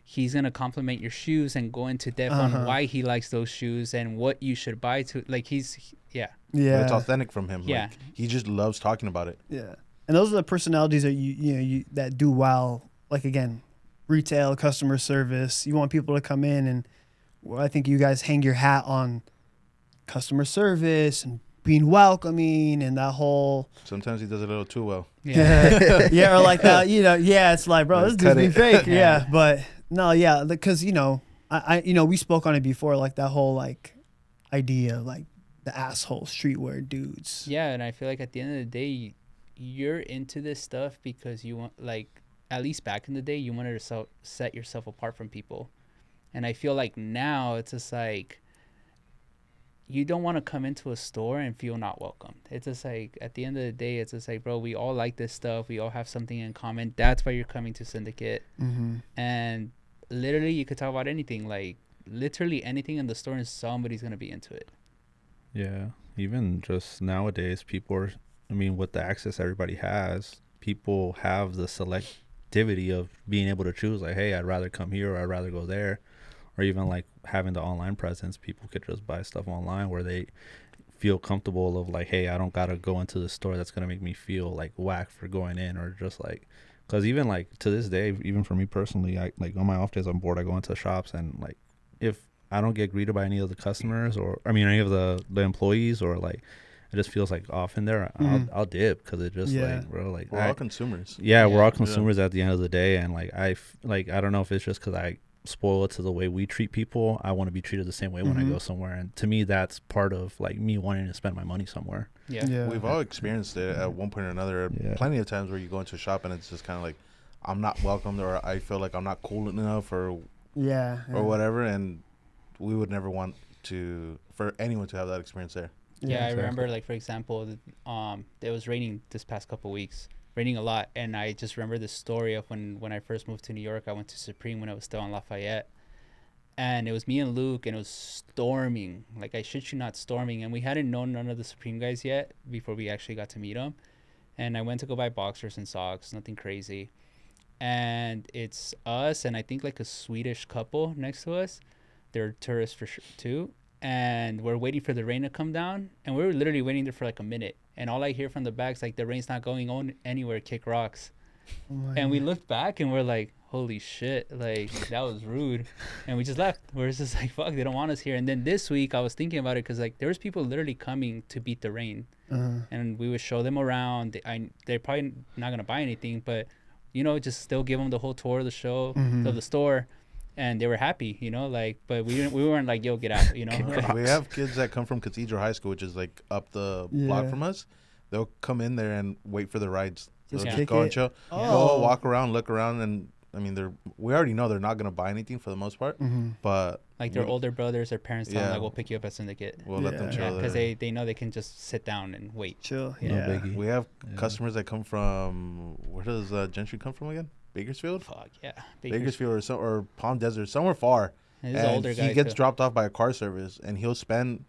he's gonna compliment your shoes and go into depth on why he likes those shoes and what you should buy to. Like But it's authentic from him. Yeah, like, he just loves talking about it. Yeah, and those are the personalities that you that do well. Like again, retail, customer service. You want people to come in and I think you guys hang your hat on customer service and being welcoming and that whole. Sometimes he does it a little too well. Yeah, yeah, or like that. It's like, bro, this dude's be fake. Yeah, but no, yeah, because I we spoke on it before, like that whole like idea of like the asshole streetwear dudes. Yeah, and I feel like at the end of the day, you're into this stuff because you want, like, at least back in the day, you wanted to set yourself apart from people, and I feel like now it's just like. You don't want to come into a store and feel not welcomed. It's just like, at the end of the day, it's just like, bro, we all like this stuff. We all have something in common. That's why you're coming to Syndicate. And literally, you could talk about anything. Like, literally anything in the store and somebody's going to be into it. Yeah. Even just nowadays, people are, with the access everybody has, people have the selectivity of being able to choose, like, hey, I'd rather come here or I'd rather go there. Or even like having the online presence, people could just buy stuff online where they feel comfortable of like, hey, I don't got to go into the store that's going to make me feel like whack for going in, or just like, because even like to this day, even for me personally, I like on my off days I'm bored, I go into shops and like if I don't get greeted by any of the customers or any of the employees, or like it just feels like off in there, I'll dip, because it just like, bro, like we're all consumers. Yeah, we're all consumers at the end of the day, and like I don't know if it's just because I spoil it to the way we treat people. I want to be treated the same way when I go somewhere, and to me that's part of like me wanting to spend my money somewhere. We've all experienced it at one point or another. Plenty of times where you go into a shop and it's just kind of like, I'm not welcomed, or I feel like I'm not cool enough, or whatever, and we would never want for anyone to have that experience there. I remember, like, for example, it was raining this past couple weeks, raining a lot, and I just remember the story of when I first moved to New York. I went to Supreme when I was still on Lafayette, and it was me and Luke, and it was storming, like, I shit you not, storming, and we hadn't known none of the Supreme guys yet before we actually got to meet them. And I went to go buy boxers and socks, nothing crazy, and it's us and I think like a Swedish couple next to us. They're tourists for sure too, and we're waiting for the rain to come down, and we were literally waiting there for like a minute, and all I hear from the back's like, the rain's not going on anywhere, kick rocks. And we looked back and we're like, holy shit, like, that was rude. And we just left. We're just like, fuck, they don't want us here. And then this week I was thinking about it, because like there was people literally coming to beat the rain, and we would show them around. They're probably not gonna buy anything, but just still give them the whole tour of the show, of the store. And they were happy, like, but we weren't like, yo, get out, Like, we have kids that come from Cathedral High School, which is like up the block from us. They'll come in there and wait for the rides. They'll just go and chill, go walk around, look around, and I mean, we already know they're not gonna buy anything for the most part, but Like their older brothers or parents tell them, Yeah. like, we'll pick you up at Syndicate. we'll let them Yeah. chill Because there. they know they can just sit down and wait. Chill. No Yeah. biggie. We have Yeah. customers that come from, where does Gentry come from again? Bakersfield? Fuck, yeah. Bakersfield or Palm Desert, somewhere far. And this is an And older guy, he gets too. dropped off by a car service, and he'll spend,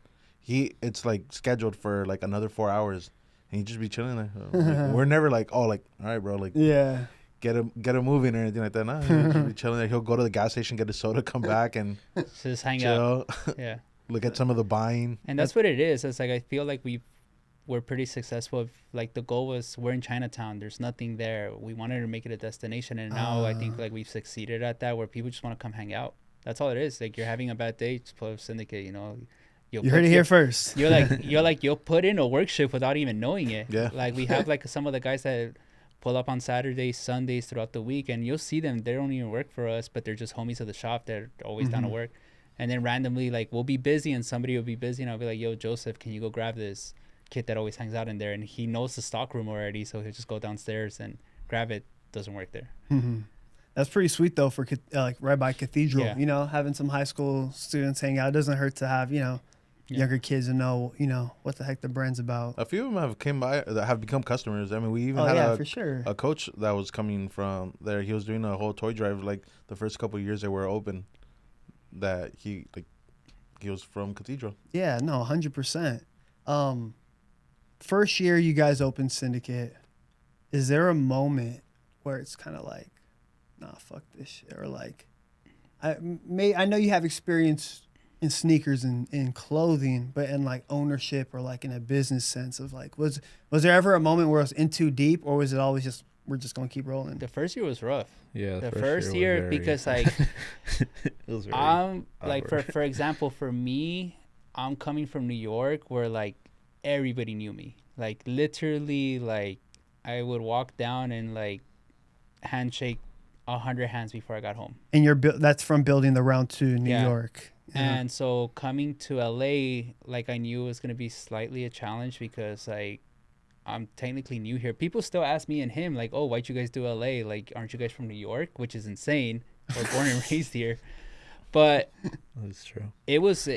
it's like scheduled for like another 4 hours, and he just be chilling there. Like, we're never like, oh, like, all right, bro, like, Yeah. get him moving or anything like that. No, he'll just be chilling there. He'll go to the gas station, get a soda, come back and So just hang out. chill, Yeah. look at some of the buying. And that's what it is. It's like I feel like we're pretty successful. Like the goal was we're in Chinatown. There's nothing there. We wanted to make it a destination, and now I think like we've succeeded at that, where people just want to come hang out. That's all it is. Like you're having a bad day, just pull up Syndicate. You know, You heard it here first. you'll put in a work shift without even knowing it. Yeah. Like we have like some of the guys that pull up on Saturdays, Sundays throughout the week, and you'll see them. They don't even work for us, but they're just homies of the shop. They're always down to work. And then randomly, like we'll be busy, and somebody will be busy, and I'll be like, "Yo, Joseph, can you go grab this kid that always hangs out in there?" And he knows the stock room already, so he'll just go downstairs and grab it. Doesn't work there. That's pretty sweet though for like right by Cathedral. Yeah. You know, having some high school students hang out. It doesn't hurt to have younger kids and know what the heck the brand's about. A few of them have came by that have become customers. I mean, we even Oh had yeah, for sure. a coach that was coming from there. He was doing a whole toy drive like the first couple of years they were open. That he was from Cathedral. Yeah, no, 100%. First year you guys opened Syndicate, is there a moment where it's kind of like, nah, fuck this shit, or like, I know you have experience in sneakers and in clothing, but in like ownership or like in a business sense of like, was there ever a moment where it was in too deep, or was it always just we're just gonna keep rolling? The first year was rough. Yeah, The first year was very- because like it was very like awkward. for example, for me, I'm coming from New York where like everybody knew me. Like literally, like I would walk down and like handshake 100 hands before I got home. And that's from building the round two in New Yeah. York. Yeah. And so coming to LA, like I knew it was gonna be slightly a challenge because like I'm technically new here. People still ask me and him like, "Oh, why'd you guys do LA? Like, aren't you guys from New York?" Which is insane. We're born and raised here, but That's true. it was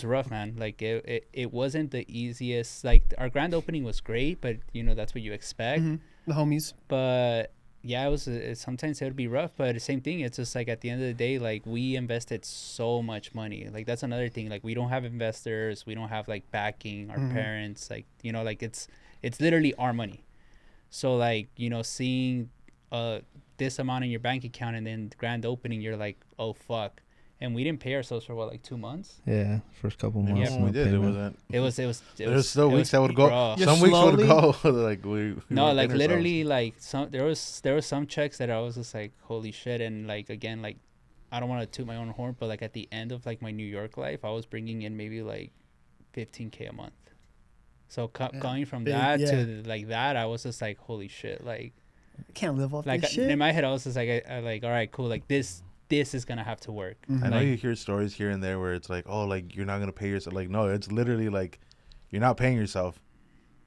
rough, man. Like it wasn't the easiest. Like our grand opening was great, but that's what you expect. The homies. But yeah, it was sometimes it would be rough, but the same thing. It's just like at the end of the day, like we invested so much money. Like that's another thing. Like we don't have investors, we don't have like backing our parents. Like like it's literally our money. So like seeing this amount in your bank account and then grand opening, you're like, oh fuck. And we didn't pay ourselves for what, like 2 months? Yeah, first couple months. Yeah, When we no did. It payment. wasn't. It was There's still it weeks was that would go. rough. Yeah, Some weeks would slowly. go like we No, weren't like paying literally, ourselves. like there was some checks that I was just like, holy shit. And like again, like I don't want to toot my own horn, but like at the end of like my New York life, I was bringing in maybe like $15K a month. So going from Big, that yeah. to like that, I was just like, holy shit. Like I can't live off like this shit. in my head, I was just like, I like, all right, cool. Like this is gonna have to work. I know like- you hear stories here and there where it's like, oh, like you're not gonna pay yourself. Like no, it's literally like you're not paying yourself.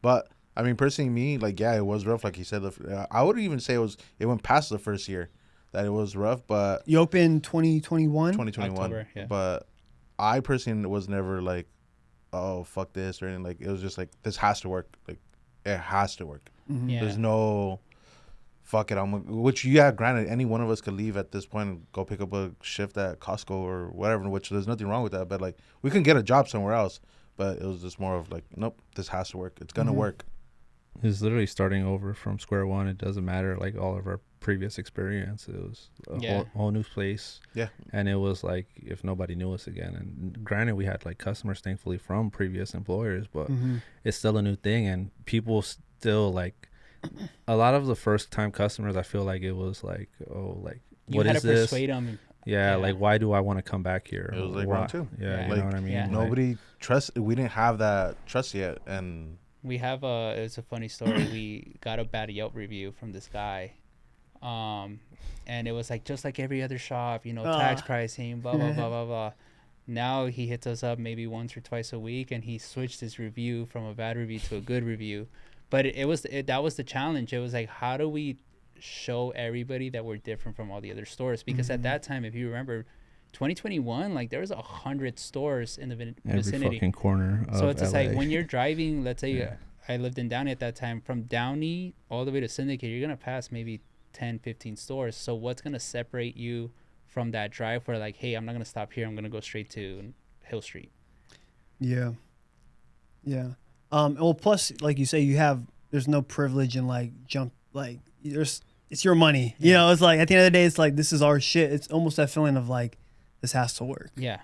But I mean, personally, me, like yeah, it was rough. Like you said, I would even say it went past the first year that it was rough. But You opened 2021? 2021. October, yeah. But I personally was never like, oh fuck this or anything. Like it was just like this has to work. Like it has to work. Yeah. There's no fuck it. Which yeah, granted, any one of us could leave at this point and go pick up a shift at Costco or whatever. Which there's nothing wrong with that. But like we can get a job somewhere else. But it was just more of like, nope, this has to work. It's gonna work. It's literally starting over from square one. It doesn't matter like all of our previous experience. It was a Yeah. whole new place. Yeah. And it was like if nobody knew us again. And granted, we had like customers, thankfully, from previous employers, but it's still a new thing. And people still like a lot of the first time customers. I feel like it was like, oh, like You what had is to this? persuade them. Yeah, Yeah. like why do I want to come back here? It was like Why? round two. Yeah, Yeah. you Like, know what I mean. yeah. Like, Nobody trust. We didn't have that trust yet, and We have it's a funny story. We got a bad Yelp review from this guy. And it was like, just like every other shop, tax pricing, blah, blah, blah, blah, blah. Now he hits us up maybe once or twice a week, and he switched his review from a bad review to a good review. But that was the challenge. It was like, how do we show everybody that we're different from all the other stores. Because at that time, if you remember, 2021, like there was 100 stores in the Every vicinity. fucking corner of So it's just LA. like when you're driving, let's say Yeah. I lived in Downey at that time, from Downey all the way to Syndicate, you're going to pass maybe 10, 15 stores. So what's going to separate you from that drive where like, hey, I'm not going to stop here. I'm going to go straight to Hill Street. Yeah. Yeah. Well, plus, like you say, there's no privilege in like it's your money. You know, it's like at the end of the day, it's like, this is our shit. It's almost that feeling of like, this has to work. Yeah.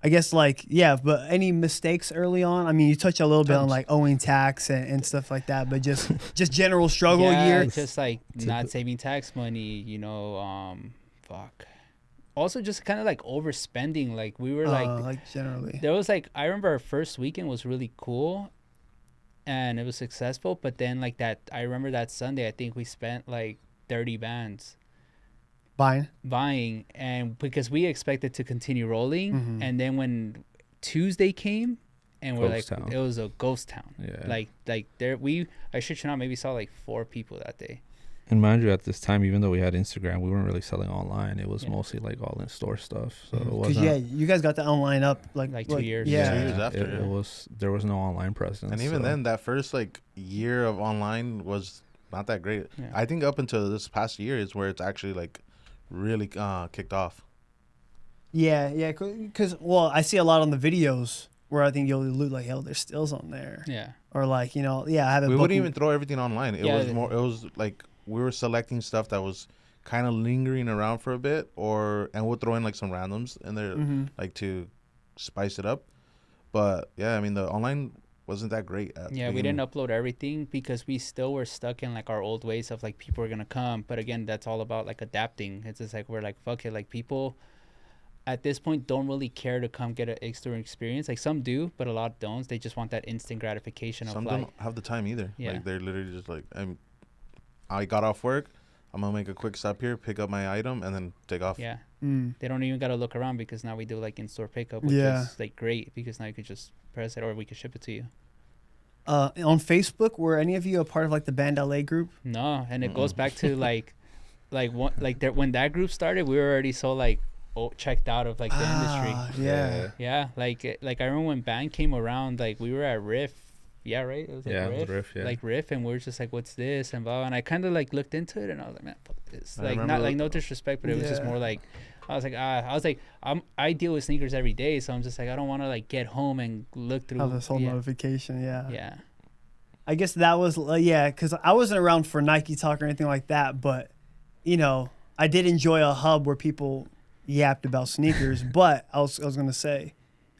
I guess like, yeah, but any mistakes early on? I mean, you touch a little bit on like owing tax and stuff like that, but just general struggle year. Just like not saving tax money, you know, fuck. Also just kind of like overspending. Like we were like generally. There was like, I remember our first weekend was really cool and it was successful. But then like I remember that Sunday, I think we spent like 30 bands. Buying, and because we expected to continue rolling, and then when Tuesday came, and we're like, it was a ghost town. Yeah. Like there, I shit you not, maybe saw like 4 people that day. And mind you, at this time, even though we had Instagram, we weren't really selling online. It was mostly like all in store stuff. So it wasn't. You guys got the online up like 2 years. Yeah, 2 years after. There was no online presence. And even then, that first like year of online was not that great. Yeah. I think up until this past year is where it's actually like really kicked off. Yeah, because I see a lot on the videos where I think you'll allude like, hell, there's stills on there. Yeah. Or like, you know, I haven't. We wouldn't even throw everything online. It was like we were selecting stuff that was kind of lingering around for a bit, and we'll throw in like some randoms in there, like to spice it up. But yeah, I mean the online wasn't that great. We didn't upload everything because we still were stuck in like our old ways of like people are gonna come. But again, that's all about like adapting. It's just like we're like, fuck it, like people at this point don't really care to come get an extra experience. Like some do, but a lot don't. They just want that instant gratification. Some of like, don't have the time either. Yeah. Like they're literally just like, I got off work, I'm gonna make a quick stop here, pick up my item, and then take off. Yeah. They don't even gotta look around because now we do like in-store pickup, which is like great because now you could just press it or we could ship it to you. On Facebook, were any of you a part of like the Band LA group? No, and it goes back to when that group started, we were already so like checked out of like the industry. Yeah. Like I remember when Band came around, like we were at Riff. Yeah, right. It was like Riff. It was Riff, yeah. Like Riff, and we were just like, "What's this?" and blah. And I kind of like looked into it, and I was like, "Man, fuck this!" Like not like no disrespect, but it was just more like, I was like, I deal with sneakers every day, so I'm just like, I don't want to like get home and look through this whole notification. Yeah. I guess that was because I wasn't around for Nike Talk or anything like that, but you know, I did enjoy a hub where people yapped about sneakers. But I was gonna say,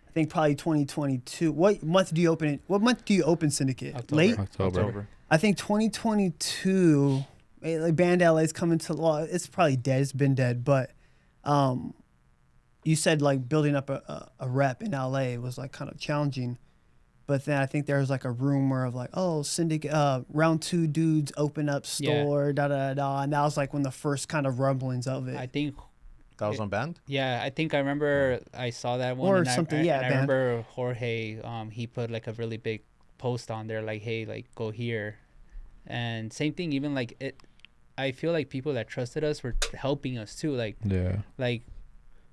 I think probably 2022. What month do you open it? What month do you open Syndicate? October. Late October. I think 2022. Like Band LA's coming to law. It's probably dead. It's been dead. But you said like building up a rep in LA was like kind of challenging. But then I think there was like a rumor of like, oh, Syndicate, round 2 dudes open up store, and that was like when the first kind of rumblings of it. I think that was on Band. Yeah, I think I remember I saw that one. Or something. I remember Jorge. He put like a really big post on there, like, hey, like go here, and same thing. Even like it, I feel like people that trusted us were helping us too. Like like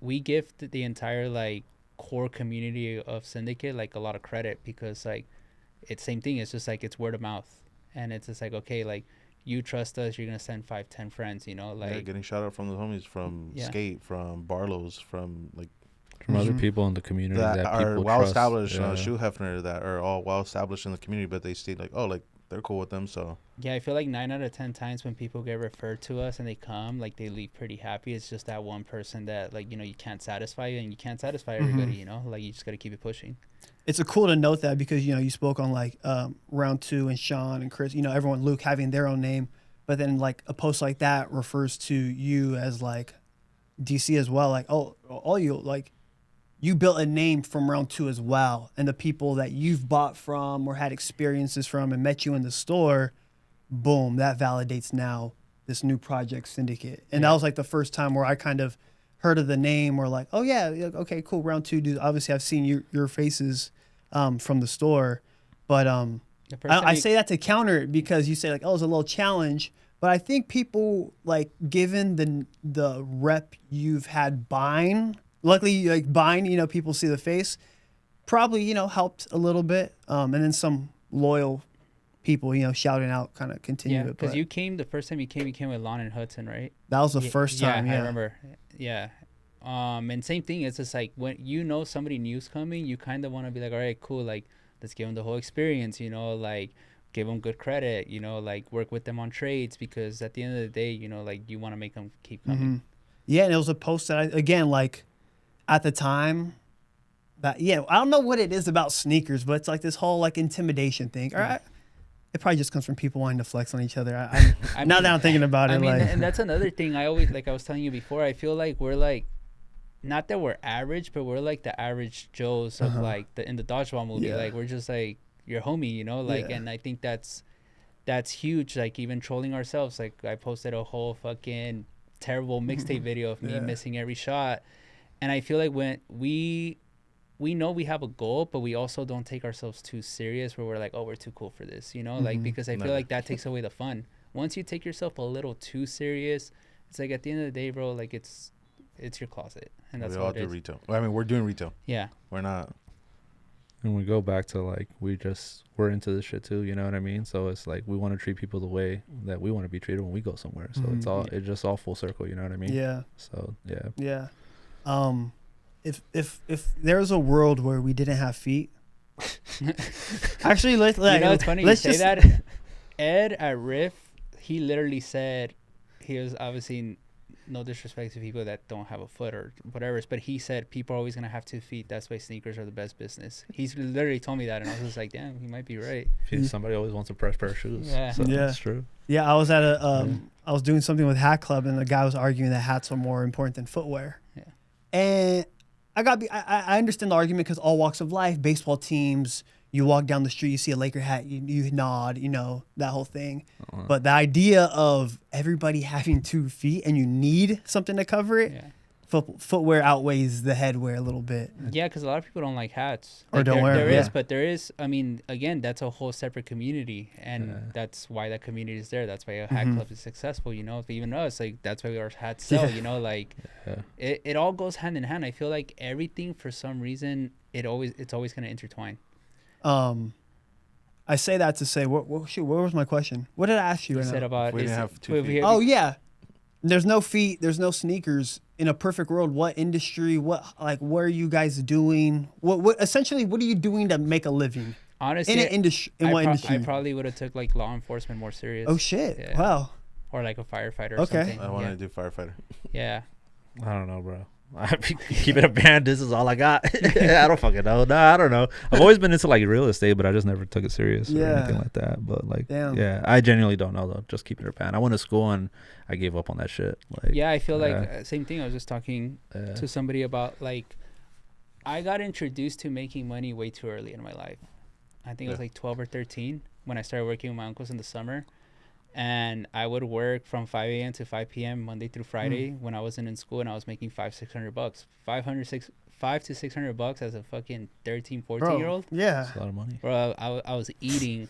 we give the entire like core community of Syndicate like a lot of credit because like it's same thing. It's just like it's word of mouth, and it's just like, okay, like you trust us, you're gonna send 5-10 friends, you know, like getting shout out from the homies, from Skate, from Barlow's, from like from other people in the community that are people well trust. established. Shoe Hefner that are all well established in the community, but they stay like, oh, like they're cool with them. So yeah, I feel like 9 out of 10 times when people get referred to us and they come, like they leave pretty happy. It's just that one person that like, you know, you can't satisfy, and you can't satisfy everybody, you know, like you just got to keep it pushing. It's a cool to note that because, you know, you spoke on like round 2 and Sean and Chris, you know, everyone, Luke having their own name, but then like a post like that refers to you as like DC as well. Like, oh, all you like, you built a name from round 2 as well. And the people that you've bought from or had experiences from and met you in the store, boom, that validates now this new project Syndicate. And that was like the first time where I kind of heard of the name or like, oh yeah, okay, cool, round 2 dudes. Obviously I've seen your faces from the store. But The first time I you- say that to counter it because you say like, oh, it's a little challenge. But I think people like given the rep you've had buying, luckily like buying, you know, people see the face, probably, you know, helped a little bit. And then some loyal people, you know, shouting out kind of continue yeah, it. because But you came the first time you came with Lon and Hudson, right? that was the first time. I Yeah. remember. Yeah. And same thing. It's just like when you know somebody new's coming, you kind of want to be like, all right, cool. Like, let's give them the whole experience, you know, like give them good credit, you know, like work with them on trades because at the end of the day, you know, like you want to make them keep coming. Yeah, and it was a post that again, like at the time, that I don't know what it is about sneakers, but it's like this whole like intimidation thing. All right, it probably just comes from people wanting to flex on each other. I now mean- that I'm thinking about it, I mean, like and that's another thing I always, like I was telling you before, I feel like we're like, not that we're average, but we're like the average Joes of like in the dodgeball movie. Yeah. Like we're just like your homie, you know, like, Yeah. and I think that's huge. Like even trolling ourselves. Like I posted a whole fucking terrible mixtape video of me Yeah. missing every shot. And I feel like when we know we have a goal, but we also don't take ourselves too serious where we're like, oh, we're too cool for this, you know, like, because I feel Never. like that takes away the fun. Once you take yourself a little too serious, it's like at the end of the day, bro, like it's your closet, and that's we all all it do is. retail. Well, I mean, we're doing retail. Yeah, We're not. And we go back to like we're into this shit too, you know what I mean? So it's like we want to treat people the way that we want to be treated when we go somewhere. So it's all it's just all full circle, you know what I mean? yeah, So yeah. yeah. If there was a world where we didn't have feet, actually, let's you know, it's funny you let's say just, that. Ed at Riff, he literally said, he was obviously no disrespect to people that don't have a foot or whatever, but he said people are always gonna have 2 feet. That's why sneakers are the best business. He's literally told me that, and I was just like, damn, he might be right. Somebody always wants a fresh pair of shoes. Yeah. So Yeah. that's true. Yeah, I was at I was doing something with Hat Club, and the guy was arguing that hats are more important than footwear. Yeah. And I understand the argument because all walks of life, baseball teams, you walk down the street, you see a Laker hat, you nod, you know, that whole thing. But the idea of everybody having 2 feet and you need something to cover it, Yeah. footwear outweighs the headwear a little bit. Yeah, because a lot of people don't like hats. Or Like, don't wear There them, is, yeah. but there is. I mean, again, that's a whole separate community, and that's why that community is there. That's why a hat club is successful. You know, even us, like that's why our hats sell. Yeah. You know, like Yeah. it all goes hand in hand. I feel like everything for some reason it's always gonna intertwine. I say that to say, what was my question? What did I ask you? You right said now? about We didn't is- have 2 we- feet. we- Oh yeah, there's no feet, there's no sneakers. In a perfect world, what industry? What are you guys doing? What essentially? What are you doing to make a living honestly, in an industry? In what industry? I probably would have took like law enforcement more serious. Oh shit! Yeah. Wow. Or like a firefighter or Okay. something. I wanted to do firefighter. Yeah. I don't know, bro. Keep it a band. This is all I got. I don't fucking know. No, I don't know. I've always been into like real estate, but I just never took it serious or Yeah. anything like that. But like, Damn. yeah, I genuinely don't know though. Just keep it a band. I went to school and I gave up on that shit. Like, Yeah, I feel like yeah. same thing. I was just talking to somebody about like I got introduced to making money way too early in my life. I think it was Yeah. like 12 or 13 when I started working with my uncles in the summer. And I would work from 5 a.m. to 5 p.m. Monday through Friday when I wasn't in school, and I was making $500-600, $500 to $600 as a fucking 13, 14-year-old. Yeah. It's a lot of money. Bro, I was eating,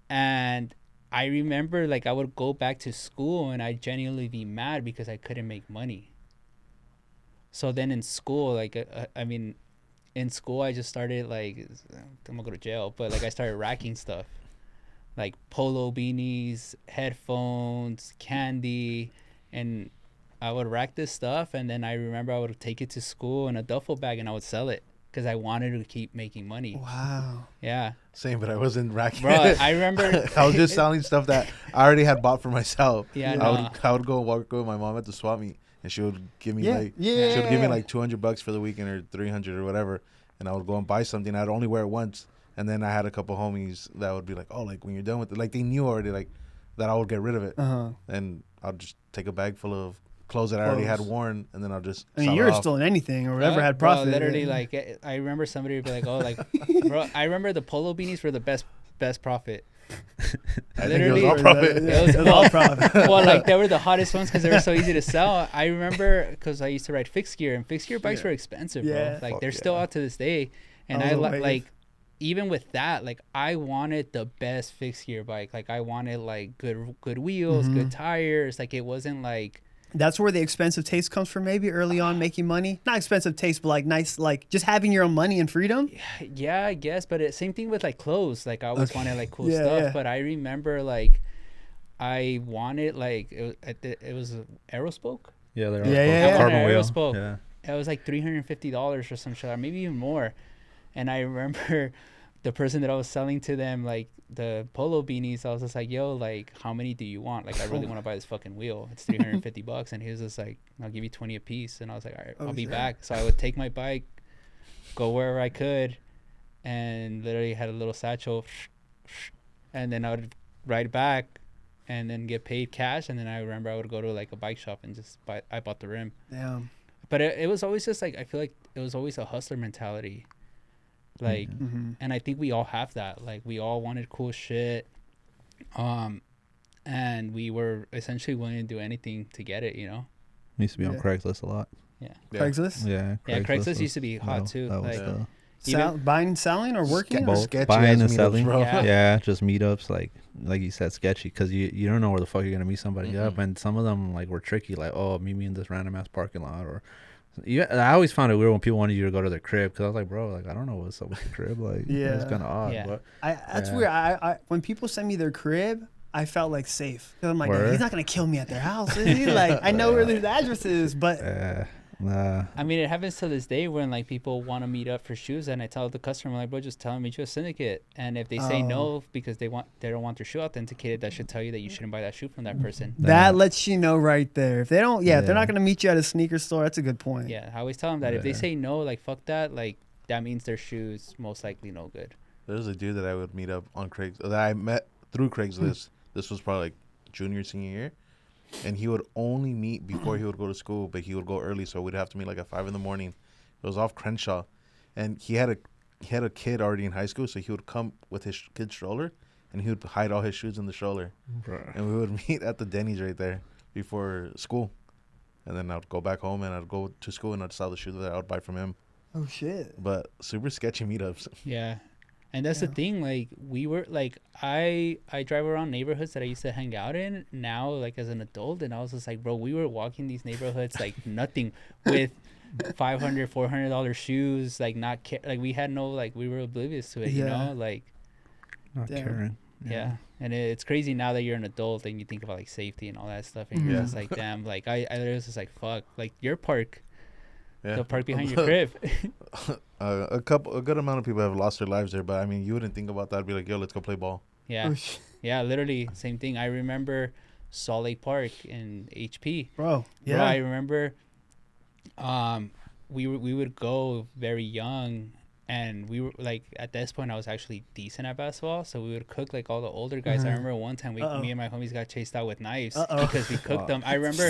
and I remember like I would go back to school and I'd genuinely be mad because I couldn't make money. So then in school, like I mean, in school I just started like I'm gonna go to jail, but like I started racking stuff, like polo beanies, headphones, candy, and I would rack this stuff, and then I remember I would take it to school in a duffel bag and I would sell it because I wanted to keep making money. Wow. Yeah. Same, but I wasn't racking. Bro, I remember I was just selling stuff that I already had bought for myself. Yeah, I would go walk with my mom at the swap meet, and she would give me Yeah. she would give me like $200 for the weekend or $300 or whatever, and I would go and buy something. I'd only wear it once, and then I had a couple homies that would be like, "Oh, like when you're done with it," like they knew already like that I would get rid of it, and I'll just take a bag full of clothes that I already had Clothes. worn, and then I'll just. I mean, sell it you're off. still in anything or whatever Yeah, had bro, profit. literally, like I remember somebody would be like, "Oh, like, bro, I remember the polo beanies were the best profit." I think it was literally- all profit. It was all profit. Well, like they were the hottest ones because they were so easy to sell. I remember because I used to ride fixed gear, and fixed gear bikes Yeah. were expensive, Yeah. bro. Like Fuck they're yeah. still out to this day, and I I was a wave. like even with that, like I wanted the best fixed gear bike. Like I wanted like good wheels, Mm-hmm. good tires. Like it wasn't like That's where the expensive taste comes from, maybe early on making money. Not expensive taste, but like nice, like just having your own money and freedom. yeah, I guess. But same thing with like clothes. Like I always wanted like cool Yeah, stuff. yeah. But I remember like I wanted like it was Aerospoke. Yeah, they're Yeah, yeah, yeah. carbon wheel. Aerospoke. Yeah. It was like $350 or some shit, or maybe even more. And I remember the person that I was selling to them, like the polo beanies, I was just like, yo, like, how many do you want? Like, I really want to buy this fucking wheel. It's $350. And he was just like, I'll give you 20 a piece. And I was like, all right, I'll be back. So I would take my bike, go wherever I could, and literally had a little satchel. And then I would ride back and then get paid cash. And then I remember I would go to like a bike shop and just I bought the rim. Damn. But it was always just like, I feel like it was always a hustler mentality. Like, Mm-hmm. and I think we all have that. Like, we all wanted cool shit. And we were essentially willing to do anything to get it, you know? Used to be on Yeah. Craigslist a lot. Craigslist? Yeah. Yeah, Craigslist was- used to be hot too. That was Like, the Buying, selling, or working? both Sketchy buying ass and meetups, selling. bro. Yeah. Yeah, just meetups, like you said, sketchy, because you don't know where the fuck you're gonna meet somebody up, and some of them like were tricky, like, oh, meet me in this random ass parking lot, or I always found it weird when people wanted you to go to their crib, because I was like, bro, like I don't know what's up with your crib, like Yeah. it's kind of odd. Yeah. But That's Yeah. weird. I when people send me their crib, I felt like safe. 'Cause I'm like, Word? he's not gonna kill me at their house, is he? Like, I know where his address is, but nah, I mean, it happens to this day when like people want to meet up for shoes, and I tell the customer, like, bro, just tell them meet you at Syndicate. And if they say no because they don't want their shoe authenticated, that should tell you that you shouldn't buy that shoe from that person. that lets you know right there. If they don't, if they're Yeah. not gonna meet you at a sneaker store, that's a good point. Yeah, I always tell them that if they Yeah. say no, like fuck that, like that means their shoes most likely no good. There's a dude that I would meet up on Craigslist that I met through Craigslist. This was probably like junior, senior year. And he would only meet before he would go to school, but he would go early, so we'd have to meet like at 5 a.m. It was off Crenshaw, and he had a kid already in high school, so he would come with his kid's stroller, and he would hide all his shoes in the stroller, and we would meet at the Denny's right there before school, and then I'd go back home and I'd go to school and I'd sell the shoes that I would buy from him. Oh shit. But super sketchy meetups. Yeah. And that's the thing, like we were like I drive around neighborhoods that I used to hang out in now, like as an adult, and I was just like, bro, we were walking these neighborhoods like nothing with $500-$400 shoes, like like we had no, like we were oblivious to it, you know, like not Damn. caring. yeah. And it's crazy now that you're an adult and you think about like safety and all that stuff, and you're just like, damn, like I was just like, fuck, like your park, the park behind your crib. A good amount of people have lost their lives there, but I mean, you wouldn't think about that. I'd be like, yo, let's go play ball. Yeah. Oh, shit. Yeah, literally same thing. I remember Salt Lake Park in HP. Bro. Yeah. Bro, I remember we would go very young, and we were like, at this point I was actually decent at basketball, so we would cook like all the older guys. I remember one time me and my homies got chased out with knives because we cooked them. I remember,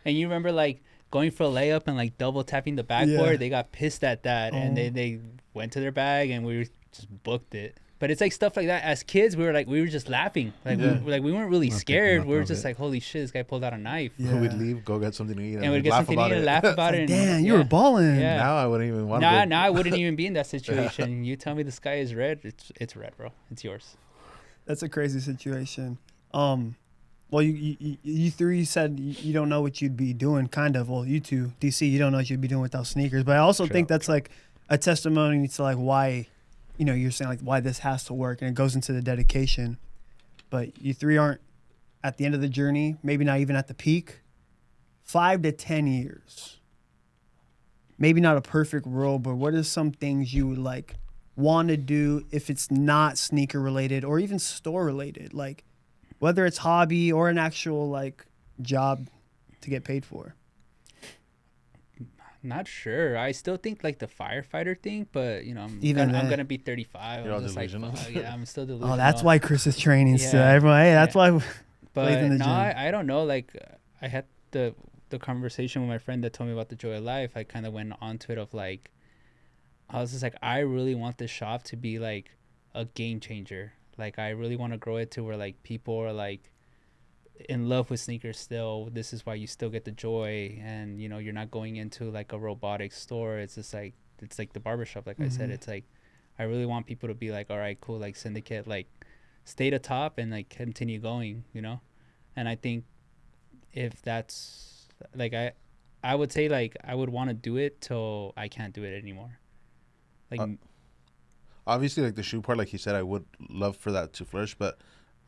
and you remember like going for a layup and like double tapping the backboard. Yeah. They got pissed at that, and they went to their bag, and we just booked it. But it's like stuff like that. As kids, we were just laughing. Like we weren't really Not scared. thinking We were of just it. like, holy shit, this guy pulled out a knife. Yeah. We'd leave, go get something to eat, And we'd get laugh something to about eat and it. laugh about it. and- Damn, you were balling. Yeah. Now I wouldn't even want to. Nah, I wouldn't even be in that situation. You tell me the sky is red, it's red, bro. It's yours. That's a crazy situation. Well, you three said you don't know what you'd be doing, kind of. Well, you two, DC, you don't know what you'd be doing without sneakers. But I also think that's like a testimony to like why, you're saying like why this has to work, and it goes into the dedication. But you three aren't at the end of the journey, maybe not even at the peak. 5 to 10 years. Maybe not a perfect world, but what are some things you would like want to do if it's not sneaker related or even store related? Like, whether it's hobby or an actual like job to get paid for. Not sure. I still think like the firefighter thing, but I'm Even I'm then. gonna be 35. You're all I'm just like, delusional. fuck, yeah, I'm still delusional. Oh, that's why Chris is training still. Yeah. Everyone, hey, that's why. But in the no, gym. I don't know. Like I had the conversation with my friend that told me about the joy of life. I kind of went on to it of like, I was just like, I really want this shop to be like a game changer. Like I really want to grow it to where like people are like in love with sneakers still. This is why you still get the joy, and you're not going into like a robotic store. It's just like, it's like the barbershop, like I said. It's like I really want people to be like, all right, cool, like Syndicate, like stay to top and like continue going, you know. And I think if that's like I would say like I would want to do it till I can't do it anymore. Like Obviously, like the shoe part, like he said, I would love for that to flourish, but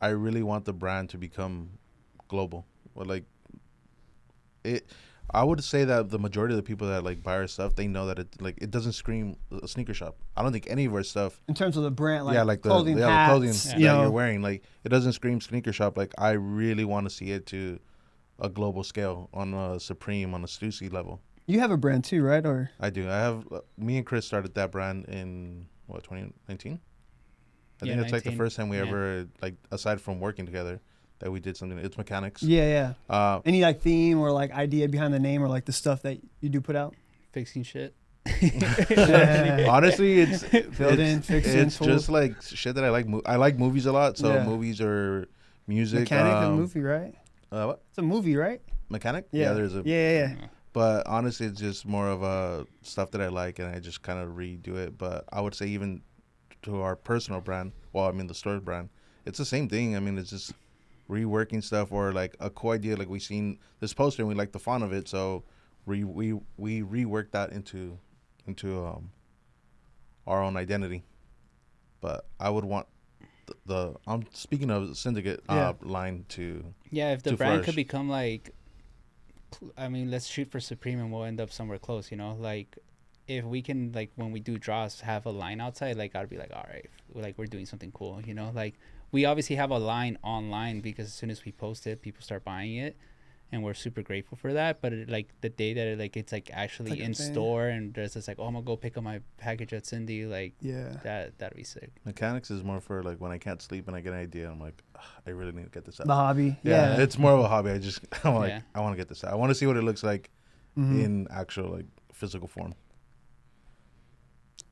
I really want the brand to become global. Or like it, I would say that the majority of the people that like buy our stuff, they know that it doesn't scream a sneaker shop. I don't think any of our stuff. In terms of the brand, like, Yeah, like the clothing, the hats, clothing you that know. you're wearing, like it doesn't scream sneaker shop. Like I really want to see it to a global scale on a Supreme, on a Stussy level. You have a brand too, right? Or I do. I have. Me and Chris started that brand in what 2019. I think it's like the 19. first time we ever like aside from working together that we did something. It's mechanics. yeah. Any like theme or like idea behind the name or like the stuff that you do put out? fixing shit. Honestly, it's Building, fixing, it's tools. just like shit that I like. I like movies a lot, so Yeah. movies or music. Mechanic, a movie, right? What? It's a movie, right? Mechanic? Yeah. There's a. Yeah. But honestly, it's just more of stuff that I like, and I just kind of redo it. But I would say even to our personal brand, well, I mean the store brand, it's the same thing. I mean, it's just reworking stuff or like a cool idea. Like we seen this poster and we like the font of it, so we reworked that into our own identity. But I would want the I'm speaking of Syndicate line to Yeah, if the to brand flourish. could become like, I mean, let's shoot for Supreme and we'll end up somewhere close, you know? Like, if we can, like, when we do draws, have a line outside, like, I'd be like, all right, like, we're doing something cool, you know? Like, we obviously have a line online because as soon as we post it, people start buying it. And we're super grateful for that. But, like, the day that, it's, like, actually Like a in thing. store and there's just, like, oh, I'm going to go pick up my package at Cindy, like, Yeah. that'd be sick. Mechanics is more for like when I can't sleep and I get an idea. I'm like, I really need to get this out. The hobby. Yeah, Yeah. it's more of a hobby. I'm like, Yeah. I want to get this out. I want to see what it looks like Mhm. in actual like physical form.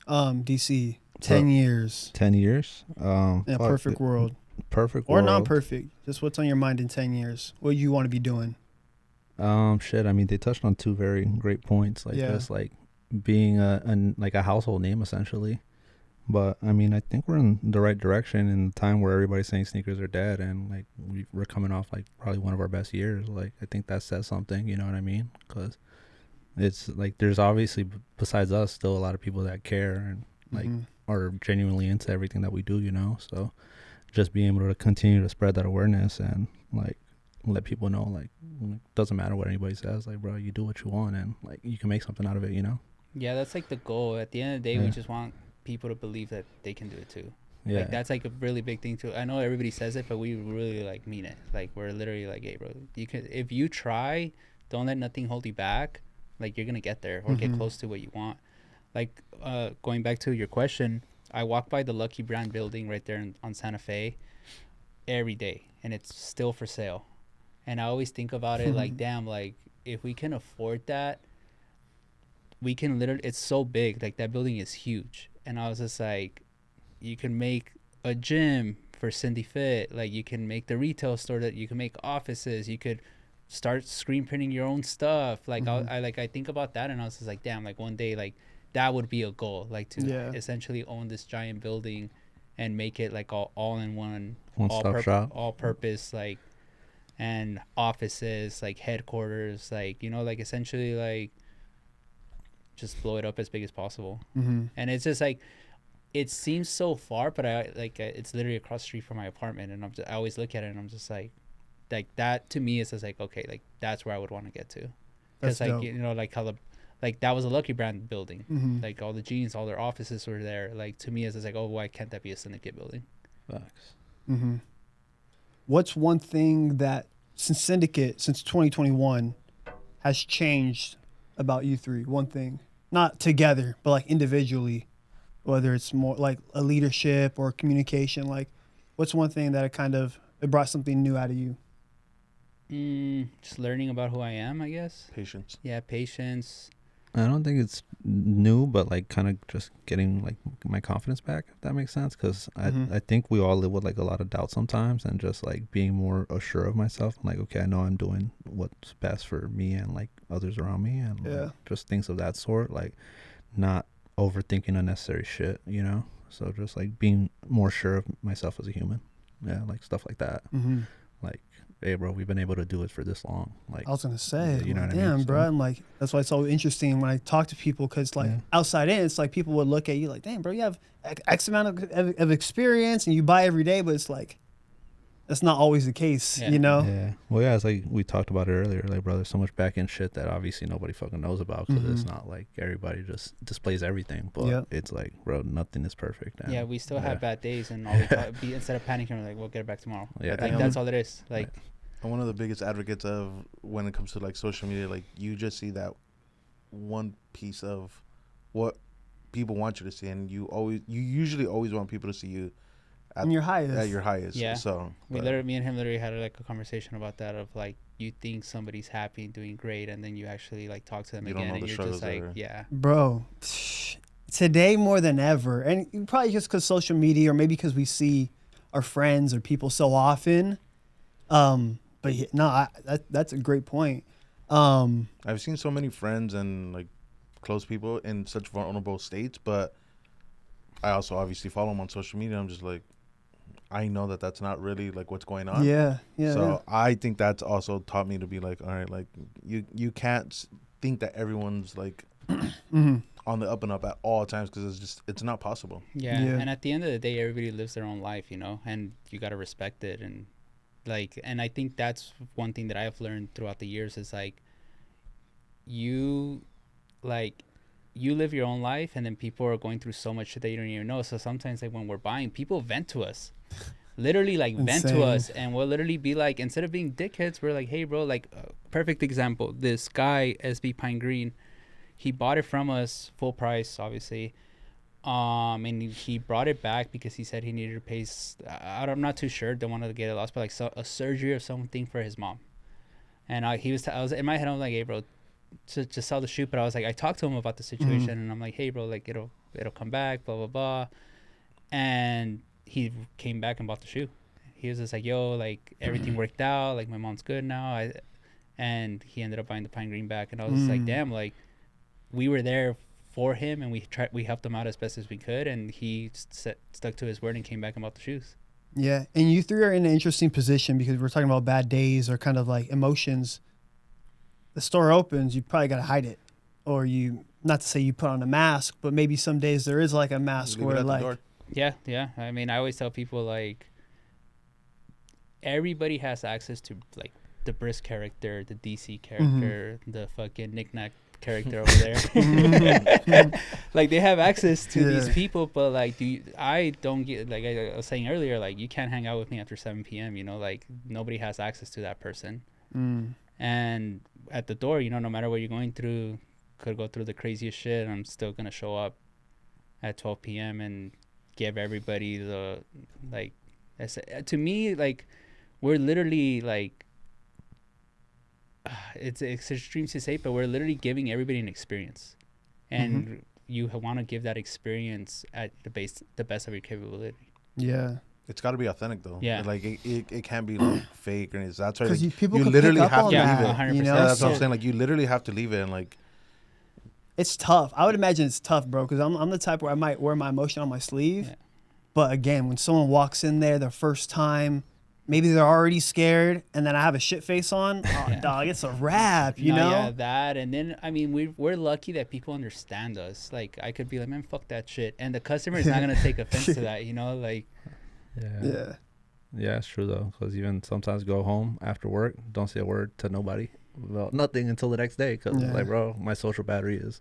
DC, 10 years 10 years. in a fuck, perfect world. Perfect Or world. not perfect. Just what's on your mind in 10 years. What you want to be doing. Shit. I mean, they touched on two very great points, like Yeah. just like being a household name essentially. But I mean, I think we're in the right direction in a time where everybody's saying sneakers are dead, and like we're coming off like probably one of our best years. Like I think that says something. You know what I mean? Because it's like there's obviously besides us still a lot of people that care and like Mhm. are genuinely into everything that we do. You know, so just being able to continue to spread that awareness and like let people know like it doesn't matter what anybody says, like bro, you do what you want and like you can make something out of it, you know. Yeah, that's, like, the goal. At the end of the day, we Yeah. just want people to believe that they can do it, too. Yeah, Like, that's, like, a really big thing, too. I know everybody says it, but we really, like, mean it. Like, we're literally like, hey, bro, you can, if you try, don't let nothing hold you back. Like, you're going to get there or get Mhm. close to what you want. Like, going back to your question, I walk by the Lucky Brand building right there on Santa Fe every day, and it's still for sale. And I always think about it like, damn, like, if we can afford that, we can literally, it's so big, like that building is huge. And I was just like, you can make a gym for Cindy Fit, like you can make the retail store, that you can make offices, you could start screen printing your own stuff. Like Mhm. I think about that, and I was just like, damn, like one day, like that would be a goal, like to Yeah. essentially own this giant building and make it like all in one, one-stop shop. all purpose, like, and offices, like headquarters, like, you know, like essentially like just blow it up as big as possible. Mhm. And it's just like, it seems so far, but it's literally across the street from my apartment, and I always look at it and I'm just like that to me is just like, okay, like that's where I would want to get to. That's Because like dope. you know, like how like that was a Lucky Brand building, Mhm. like all the jeans, all their offices were there. Like to me it's just like, oh, why can't that be a Syndicate building? Facts. Mhm. What's one thing that since 2021 has changed about you three? One thing, not together, but like individually, whether it's more like a leadership or communication. Like, what's one thing that it brought something new out of you? Just learning about who I am, I guess. Patience. Yeah, patience. I don't think it's new, but like kind of just getting like my confidence back, if that makes sense. Because Mhm. I think we all live with like a lot of doubt sometimes, and just like being more assured of myself. I'm like, okay, I know I'm doing what's best for me and like others around me, and Yeah. like, just things of that sort. Like not overthinking unnecessary shit, you know. So just like being more sure of myself as a human. Yeah, like stuff like that. Mm-hmm. Like, hey, bro, we've been able to do it for this long. Like, I was gonna say, you know like, what I mean? damn, So- bro. I'm like, that's why it's so interesting when I talk to people, because like Yeah. outside in, it's like people would look at you like, damn, bro, you have X amount of experience and you buy every day, but it's like that's not always the case, Yeah. you know? Yeah. Well, yeah, it's like we talked about it earlier. Like, bro, there's so much back end shit that obviously nobody fucking knows about because it's Mhm. not like everybody just displays everything. But Yep. it's like, bro, nothing is perfect. And Yeah, we still yeah. have bad days, and all we talk, instead of panicking, we're like, we'll get it back tomorrow. Yeah. Like that's all it is. Like, I'm one of the biggest advocates of when it comes to like social media. Like you just see that one piece of what people want you to see, and you usually always want people to see you And your highest. at your highest. Yeah. So me and him literally had like a conversation about that of like, you think somebody's happy and doing great, and then you actually like talk to them You don't again, know and the you're just struggles like, that are- yeah, Bro, today more than ever, and probably just because social media, or maybe because we see our friends or people so often. But that's a great point. I've seen so many friends and like close people in such vulnerable states, but I also obviously follow them on social media. I'm just like, I know that that's not really like what's going on. Yeah. So I think that's also taught me to be like, all right, like you can't think that everyone's like Mhm. on the up and up at all times, because it's not possible. yeah. Yeah. And at the end of the day, everybody lives their own life, you know, and you got to respect it. And like, and I think that's one thing that I've learned throughout the years is like, you live your own life, and then people are going through so much shit that you don't even know. So sometimes like when we're buying, people vent to us, literally like vent to Insane. us, and we'll literally be like, instead of being dickheads, we're like, hey bro, like perfect example, this guy SB Pine Green, he bought it from us full price, obviously. And he brought it back because he said he needed to pay. I'm not too sure. Don't want to get it lost, but like a surgery or something for his mom. And I was in my head. I'm like, hey, bro, to sell the shoe. But I was like, I talked to him about the situation, and I'm like, hey, bro, like it'll come back, blah blah blah. And he came back and bought the shoe. He was just like, yo, like everything worked out. Like my mom's good now. And he ended up buying the Pine Green back, and I was just like, damn, like we were there for him, and we helped him out as best as we could, and he stuck to his word and came back and bought the shoes. Yeah, and you three are in an interesting position because we're talking about bad days or kind of like emotions. The store opens, you probably got to hide it, or you, not to say you put on a mask, but maybe some days there is like a mask Leave it where at the like, door. Yeah. I mean, I always tell people like everybody has access to like the Brisk character, the DC character, the fucking knick-knack character over there. Like they have access to these people, but like I don't get, like I was saying earlier, like you can't hang out with me after 7 p.m. You know, like nobody has access to that person. And at the door, you know, no matter what you're going through, could go through the craziest shit, I'm still gonna show up at 12 p.m. and give everybody the like. To me, like we're literally like. It's extreme to say, but we're literally giving everybody an experience, and you want to give that experience at the best of your capability. yeah, It's got to be authentic though. Yeah. Like it can't be like fake or anything. That's why because like, people you could literally pick up have on to Yeah, leave that. 100%. You know, Yeah, that's what I'm So saying. Like you literally have to leave it, and like it's tough. I would imagine it's tough, bro, because I'm the type where I might wear my emotion on my sleeve, Yeah. but again, when someone walks in there the first time. Maybe they're already scared, and then I have a shit face on. Oh, dog, it's a wrap, you know? Yeah, that, and then I mean, we're lucky that people understand us. Like, I could be like, man, fuck that shit, and the customer is not gonna take offense to that, you know? Like, Yeah, it's true though, because even sometimes go home after work, don't say a word to nobody. Well, nothing until the next day, because like, bro, my social battery is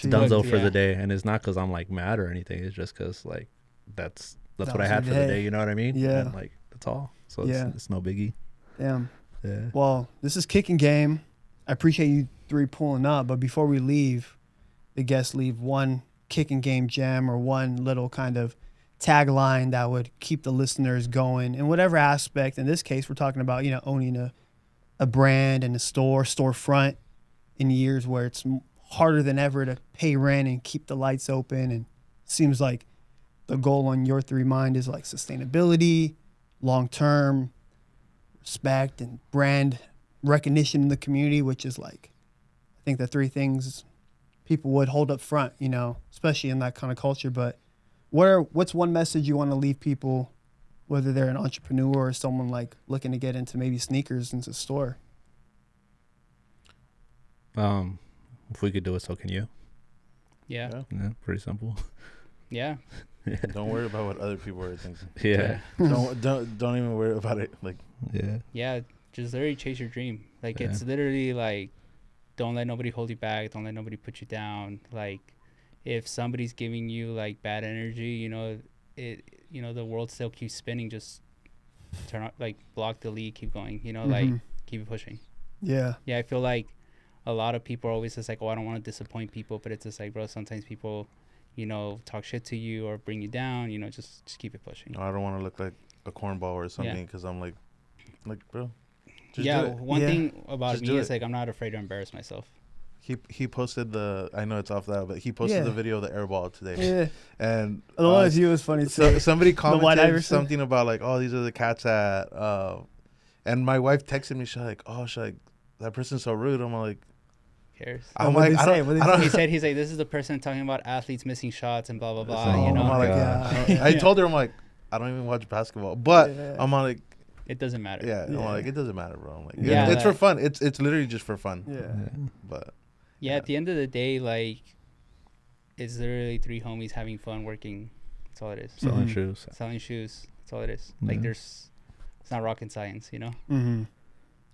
donezo for the day, and it's not because I'm like mad or anything. It's just because like that's That what I was had your for the day. day. You know what I mean? Yeah. And, like that's all. So Yeah. it's no biggie. Damn. Yeah. Well, this is Kickin Game. I appreciate you three pulling up, but before we leave, the guests leave one Kickin Game gem or one little kind of tagline that would keep the listeners going in whatever aspect. In this case, we're talking about, you know, owning a brand and a storefront in years where it's harder than ever to pay rent and keep the lights open. And it seems like the goal on your three mind is like sustainability, long-term respect, and brand recognition in the community, which is like, I think the three things people would hold up front, you know, especially in that kind of culture. But What's one message you want to leave people, whether they're an entrepreneur or someone like looking to get into maybe sneakers into store? If we could do it, so can you. Yeah. Yeah, pretty simple. Yeah. Don't worry about what other people are thinking. Yeah. Don't even worry about it. Like, Yeah. Yeah. Just literally chase your dream. Like, Yeah. it's literally like, don't let nobody hold you back. Don't let nobody put you down. Like, if somebody's giving you like bad energy, the world still keeps spinning. Just turn on, like, block, delete, keep going. Like, keep pushing. Yeah. Yeah, I feel like a lot of people are always just like, oh, I don't want to disappoint people, but it's just like, bro, sometimes people, talk shit to you or bring you down. Just keep it pushing. I don't want to look like a cornball or something because I'm like, bro. Just yeah, do it. one thing about Just me do is it. like I'm not afraid to embarrass myself. He posted I know it's off that, but he posted the video of the airball today. Yeah. And The one of you was funny too. so somebody White commented Iverson? something about like, oh, these are the cats at and my wife texted me, she's like, oh, that person's so rude. I'm like, Who cares? I'm What'd like, they I say? don't, What'd I they don't, He's like, this is the person talking about athletes missing shots and blah blah blah. Oh, I'm like, God. I told her, I'm like, I don't even watch basketball, but Yeah. I'm like, It doesn't matter. yeah, I'm Yeah. like, it doesn't matter, bro. I'm like, Yeah, it's for like- fun. It's literally just for fun. Yeah. But Yeah, at the end of the day, like, it's literally three homies having fun working. That's all it is. Selling Mhm. shoes. Selling shoes. That's all it is. Like, Yeah. it's not rocket science, Mm-hmm.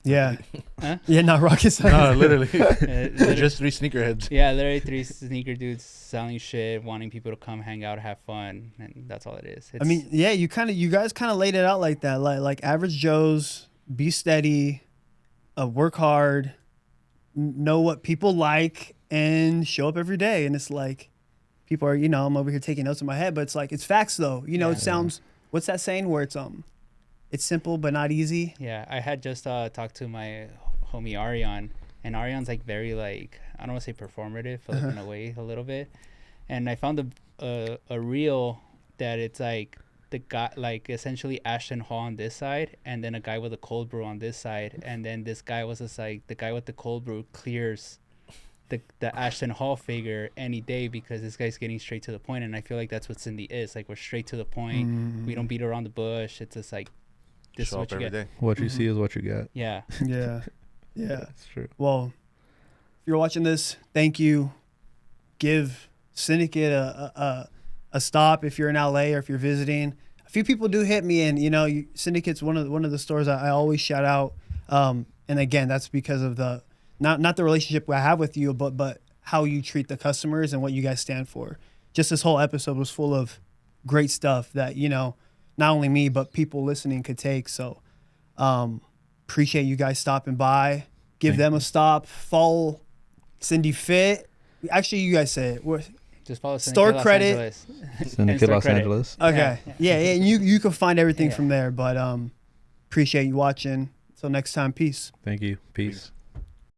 Yeah. Huh? Yeah, not rocket science. no, literally, Literally- just three sneakerheads. Yeah, literally three sneaker dudes selling shit, wanting people to come hang out, have fun, and that's all it is. I mean, yeah, you guys kind of laid it out like that. Like average Joes, be steady, work hard, know what people like, and show up every day. And it's like, people are, I'm over here taking notes in my head, but it's like, it's facts though. Yeah. It sounds, what's that saying where it's simple but not easy? yeah, I had just talked to my homie Arion, and Arion's like very like, I don't want to say performative, but like in a way a little bit. And I found a reel that it's like the guy, like essentially Ashton Hall on this side, and then a guy with a cold brew on this side, and then this guy was just like, the guy with the cold brew clears the Ashton Hall figure any day because this guy's getting straight to the point. And I feel like that's what Cindy is. Like, we're straight to the point. We don't beat around the bush. It's just like, this Show is up what you every get. day. What you see is what you get. Yeah. Yeah. Yeah. That's true. Well, if you're watching this, thank you. Give Syndicate a stop if you're in LA or if you're visiting. A few people do hit me, and Syndicate's one of the stores I always shout out. And again, that's because of the not the relationship I have with you, but how you treat the customers and what you guys stand for. Just this whole episode was full of great stuff that not only me but people listening could take. So appreciate you guys stopping by. Give Thank them a stop. Follow Cindy Fit. Actually, you guys say it. Just follow Store Syndicate Los credit. Angeles. Syndicate store Los credit. Angeles. Okay. Yeah. And you can find everything Yeah. from there. But appreciate you watching. Until next time, peace. Thank you. Peace. Peace.